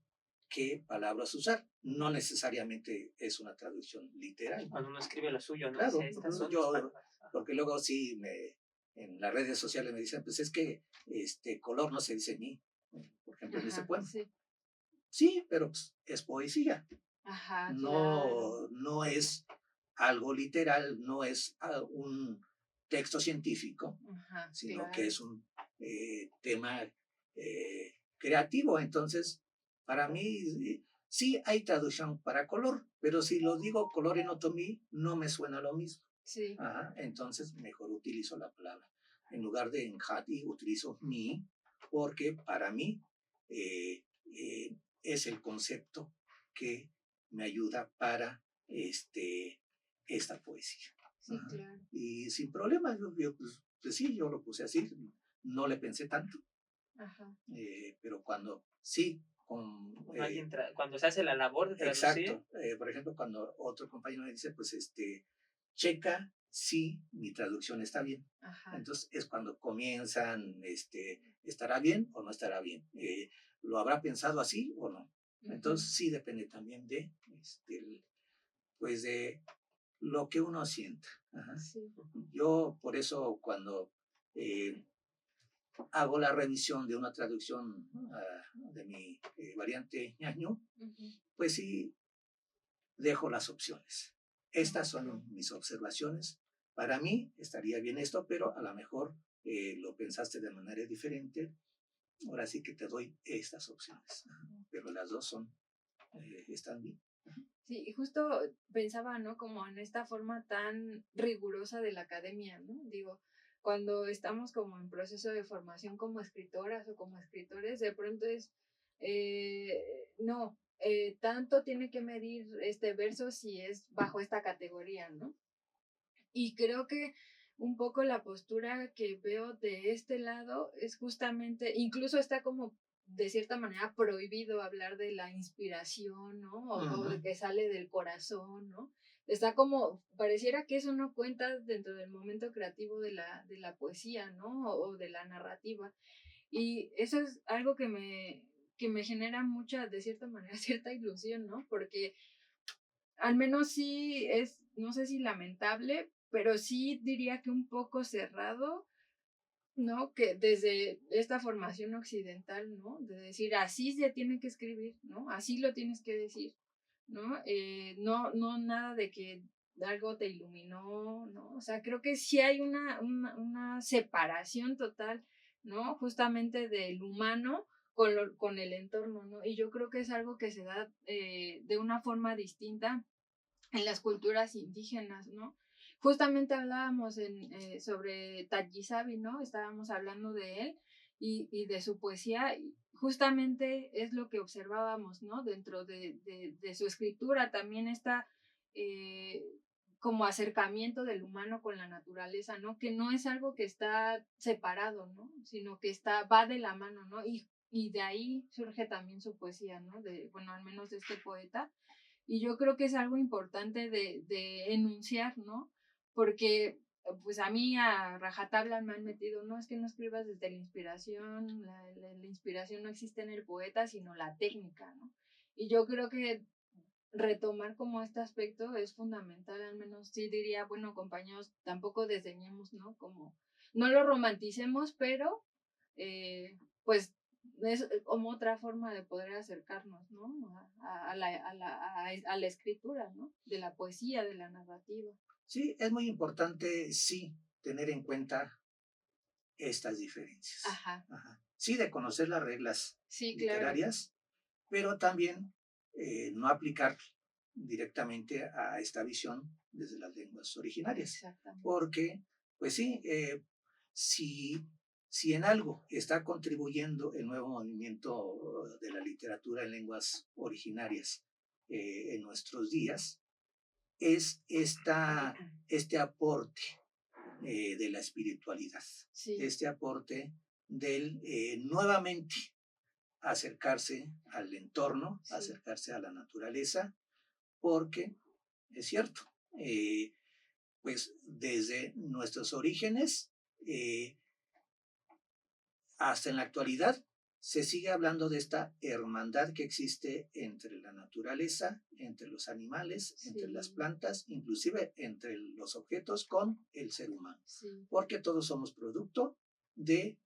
qué palabras usar. No necesariamente es una traducción literal. Cuando uno escribe lo suyo, ¿no? Claro, Dice, estas son mis palabras. porque luego sí en las redes sociales me dicen, pues es que color no se dice ni, por ejemplo, en ese Ajá, poema. sí. Sí, pero pues, es poesía. Ajá, claro. No es algo literal, no es un texto científico, Ajá, sino que claro. es un tema creativo. Entonces, para mí, sí hay traducción para color, pero si lo digo color en otomí, no me suena lo mismo. Sí. Ajá, entonces, mejor utilizo la palabra. En lugar de enjati, utilizo mi, porque para mí es el concepto que me ayuda para esta poesía. Sí, Ajá. claro. Y sin problema, pues sí, yo lo puse así, no le pensé tanto, Ajá. pero cuando sí, Cuando se hace la labor de traducir. exacto, por ejemplo, cuando otro compañero me dice, pues checa si mi traducción está bien. Ajá. Entonces es cuando comienzan, ¿estará bien o no estará bien? ¿Lo habrá pensado así o no? Entonces sí depende también pues de lo que uno sienta. Ajá. Sí. Yo por eso cuando hago la revisión de una traducción de mi variante ñaño, pues sí dejo las opciones. Estas son mis observaciones. Para mí estaría bien esto, pero a lo mejor lo pensaste de manera diferente. Ahora sí que te doy estas opciones, pero las dos están bien. Sí, y justo pensaba, ¿no? Como en esta forma tan rigurosa de la academia, ¿no? Digo, cuando estamos como en proceso de formación como escritoras o como escritores, de pronto es, no, tanto tiene que medir este verso si es bajo esta categoría, ¿no? Y creo que un poco la postura que veo de este lado es justamente, incluso está como de cierta manera prohibido hablar de la inspiración, ¿no? O de que sale del corazón, ¿no? Está como, pareciera que eso no cuenta dentro del momento creativo de la poesía, ¿no? O de la narrativa. Y eso es algo que me genera mucha, de cierta manera, cierta ilusión, ¿no? Porque al menos sí es, no sé si lamentable, pero sí diría que un poco cerrado, ¿no? Que desde esta formación occidental, ¿no? De decir, así se tiene que escribir, ¿no? Así lo tienes que decir, ¿no? No nada de que algo te iluminó, ¿no? O sea, creo que sí hay una separación total, ¿no? Justamente del humano con el entorno, ¿no? Y yo creo que es algo que se da de una forma distinta en las culturas indígenas, ¿no? Justamente hablábamos sobre Tajisabi, ¿no? Estábamos hablando de él y de su poesía. Y justamente es lo que observábamos, ¿no? Dentro de su escritura también está como acercamiento del humano con la naturaleza, ¿no? Que no es algo que está separado, ¿no? Sino que va de la mano, ¿no? Y de ahí surge también su poesía, ¿no? Bueno, al menos de este poeta. Y yo creo que es algo importante de enunciar, ¿no? Porque pues a mí a rajatabla me han metido, no es que no escribas desde la inspiración, la inspiración no existe en el poeta, sino la técnica, ¿no? Y yo creo que retomar como este aspecto es fundamental, al menos sí diría, bueno, compañeros, tampoco desdeñemos, ¿no? Como, no lo romanticemos, pero pues es como otra forma de poder acercarnos, ¿no? A la escritura, ¿no? De la poesía, de la narrativa. Sí, es muy importante, sí, tener en cuenta estas diferencias. Ajá. Ajá. Sí, de conocer las reglas sí, literarias, claro, pero también no aplicar directamente a esta visión desde las lenguas originarias. Exactamente. Porque, pues sí, si en algo está contribuyendo el nuevo movimiento de la literatura en lenguas originarias en nuestros días, es este aporte de la espiritualidad, Sí. este aporte del nuevamente acercarse al entorno, Sí. acercarse a la naturaleza, porque es cierto, pues desde nuestros orígenes hasta en la actualidad se sigue hablando de esta hermandad que existe entre la naturaleza, entre los animales, entre las plantas, inclusive entre los objetos con el ser humano, porque todos somos producto de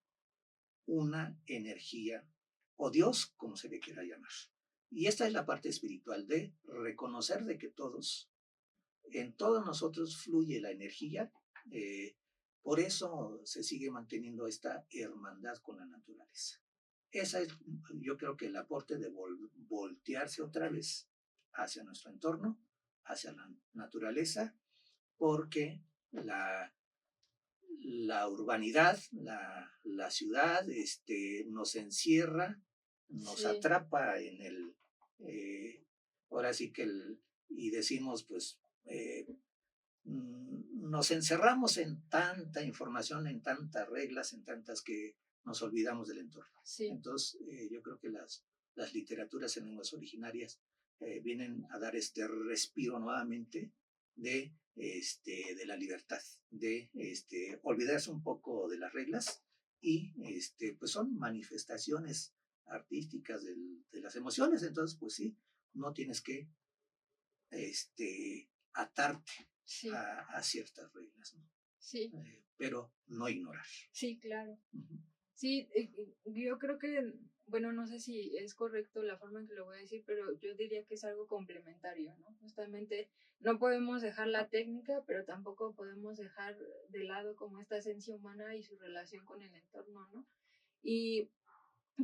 una energía o Dios, como se le quiera llamar. Y esta es la parte espiritual de reconocer de que en todos nosotros fluye la energía. Por eso se sigue manteniendo esta hermandad con la naturaleza. Esa es, yo creo que el aporte de voltearse otra vez hacia nuestro entorno, hacia la naturaleza, porque la urbanidad, la ciudad, nos encierra, nos atrapa en ahora sí que y decimos, pues, nos encerramos en tanta información, en tantas reglas, en tantas que nos olvidamos del entorno. Entonces, yo creo que las literaturas en lenguas originarias vienen a dar este respiro nuevamente de la libertad, de olvidarse un poco de las reglas y pues son manifestaciones artísticas de las emociones. Entonces, pues sí, no tienes que atarte a ciertas reglas, ¿no? Pero no ignorar. Sí, claro. Sí, yo creo que, bueno, no sé si es correcto la forma en que lo voy a decir, pero yo diría que es algo complementario, ¿no? Justamente no podemos dejar la técnica, pero tampoco podemos dejar de lado como esta esencia humana y su relación con el entorno, ¿no? Y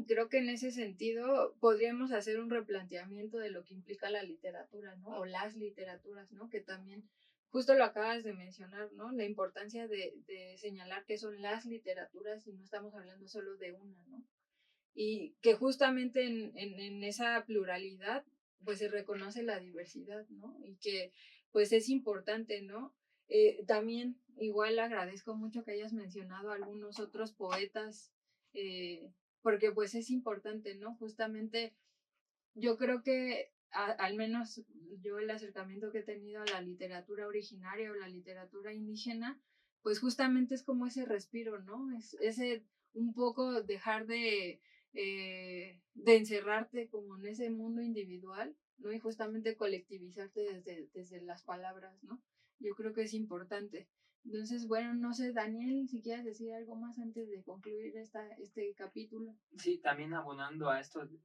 creo que en ese sentido podríamos hacer un replanteamiento de lo que implica la literatura, ¿no? O las literaturas, ¿no? Que también, justo lo acabas de mencionar, ¿no? La importancia de señalar que son las literaturas y no estamos hablando solo de una, ¿no? Y que justamente en esa pluralidad, pues se reconoce la diversidad, ¿no? Y que, pues es importante, ¿no? También igual agradezco mucho que hayas mencionado a algunos otros poetas, porque pues es importante, ¿no? Justamente yo creo que al menos yo el acercamiento que he tenido a la literatura originaria o la literatura indígena, pues justamente es como ese respiro, ¿no? Es ese un poco dejar de encerrarte como en ese mundo individual, ¿no? Y justamente colectivizarte desde las palabras, ¿no? Yo creo que es importante. Entonces, bueno, no sé, Daniel, si quieres decir algo más antes de concluir este capítulo. Sí, también abonando a esto de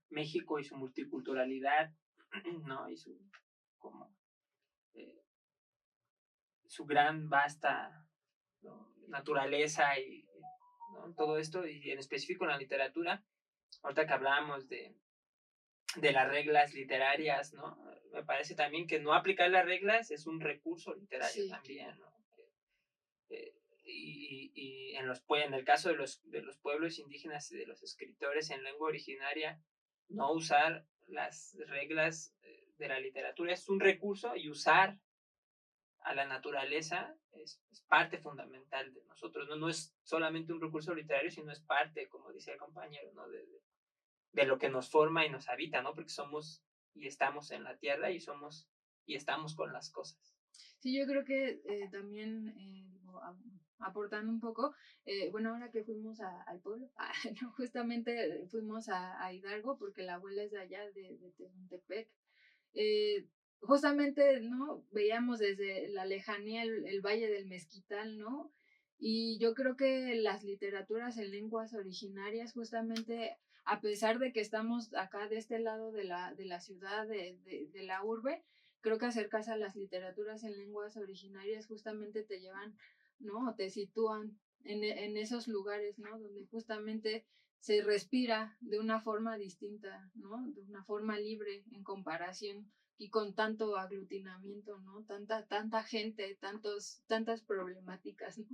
México y su multiculturalidad, ¿no? Y su gran, vasta, ¿no? Naturaleza y, ¿no? Todo esto, y en específico en la literatura, ahorita que hablábamos de las reglas literarias, ¿no? Me parece también que no aplicar las reglas es un recurso literario también, ¿no? Y en el caso de los pueblos indígenas y de los escritores en lengua originaria, no usar las reglas de la literatura es un recurso, y usar a la naturaleza es parte fundamental de nosotros, ¿no? No es solamente un recurso literario, sino es parte, como decía el compañero, ¿no? de lo que nos forma y nos habita, ¿no? Porque somos y estamos en la tierra y somos y estamos con las cosas. Sí, yo creo que también aportando un poco, bueno, ahora que fuimos al pueblo, no, justamente fuimos a Hidalgo porque la abuela es de allá, de Tehuantepec. Justamente, ¿no? Veíamos desde la lejanía el Valle del Mezquital, ¿no? Y yo creo que las literaturas en lenguas originarias, justamente, a pesar de que estamos acá de este lado de la ciudad, de la urbe, creo que acercarse a las literaturas en lenguas originarias justamente te llevan, ¿no? Te sitúan en esos lugares, ¿no? Donde justamente se respira de una forma distinta, ¿no? De una forma libre en comparación y con tanto aglutinamiento, ¿no? Tanta gente, tantas problemáticas, ¿no?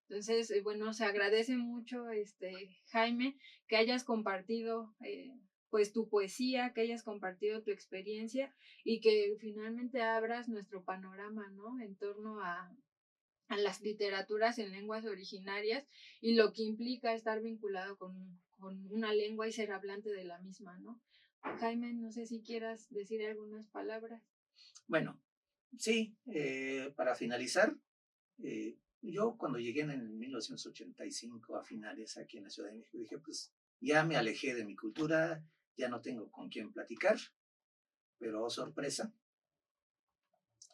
Entonces, bueno, se agradece mucho, Jaime, que hayas compartido pues tu poesía, que hayas compartido tu experiencia y que finalmente abras nuestro panorama, ¿no? En torno a las literaturas en lenguas originarias y lo que implica estar vinculado con una lengua y ser hablante de la misma, ¿no? Jaime, no sé si quieras decir algunas palabras. Bueno, sí, para finalizar, yo cuando llegué en el 1985 a finales aquí en la Ciudad de México dije, pues ya me alejé de mi cultura, ya no tengo con quién platicar, pero oh, sorpresa,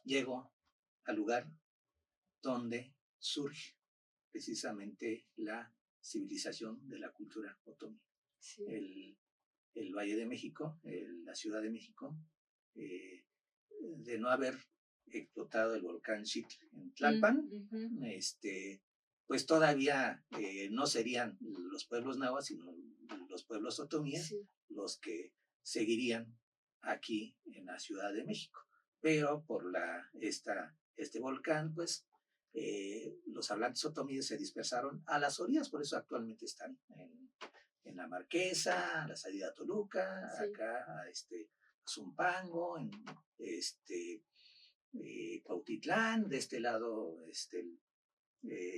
llego al lugar donde surge precisamente la civilización de la cultura otomí. Sí. El Valle de México, la Ciudad de México, de no haber explotado el volcán Xitl en Tlalpan, pues todavía no serían los pueblos nahuas, sino los pueblos otomíes, sí, los que seguirían aquí en la Ciudad de México. Pero por este volcán, pues los hablantes otomíes se dispersaron a las orillas, por eso actualmente están en la Marquesa, la salida a Toluca, sí, acá a Zumpango, en Cuautitlán, de este lado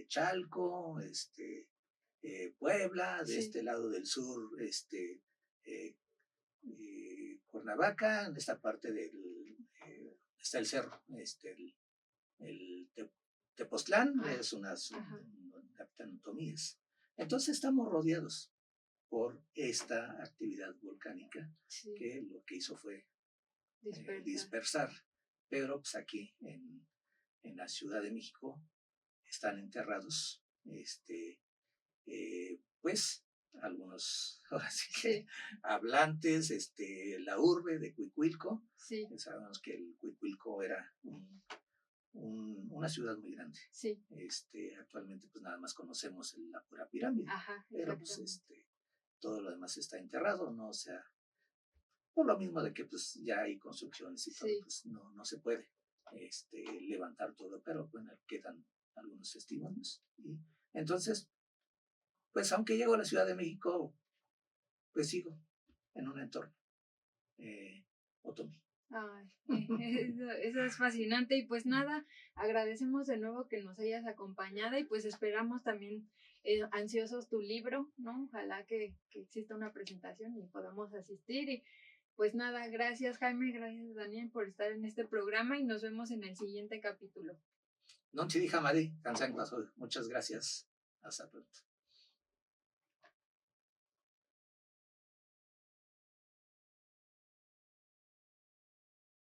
Chalco, Puebla, de sí, este lado del sur Cuernavaca, en esta parte está el cerro, el Tepoztlán, es unas otomíes. Entonces estamos rodeados por esta actividad volcánica, sí, que lo que hizo fue dispersar. Pero pues aquí en la Ciudad de México están enterrados pues algunos ahora sí que sí, hablantes, la urbe de Cuicuilco. Sí. Sabemos que el Cuicuilco era una ciudad muy grande. Sí. Actualmente pues nada más conocemos la pura pirámide. Ajá, pero pues todo lo demás está enterrado, ¿no? O sea, por lo mismo de que pues ya hay construcciones y sí, todo, pues no se puede levantar todo, pero bueno, quedan algunos testimonios. Y entonces, pues aunque llego a la Ciudad de México, pues sigo en un entorno otomí. Ay, eso es fascinante y pues nada, agradecemos de nuevo que nos hayas acompañado y pues esperamos también ansiosos tu libro, ¿no? Ojalá que exista una presentación y podamos asistir y pues nada, gracias Jaime, gracias Daniel por estar en este programa y nos vemos en el siguiente capítulo. Non ci dica Mari, muchas gracias, hasta pronto.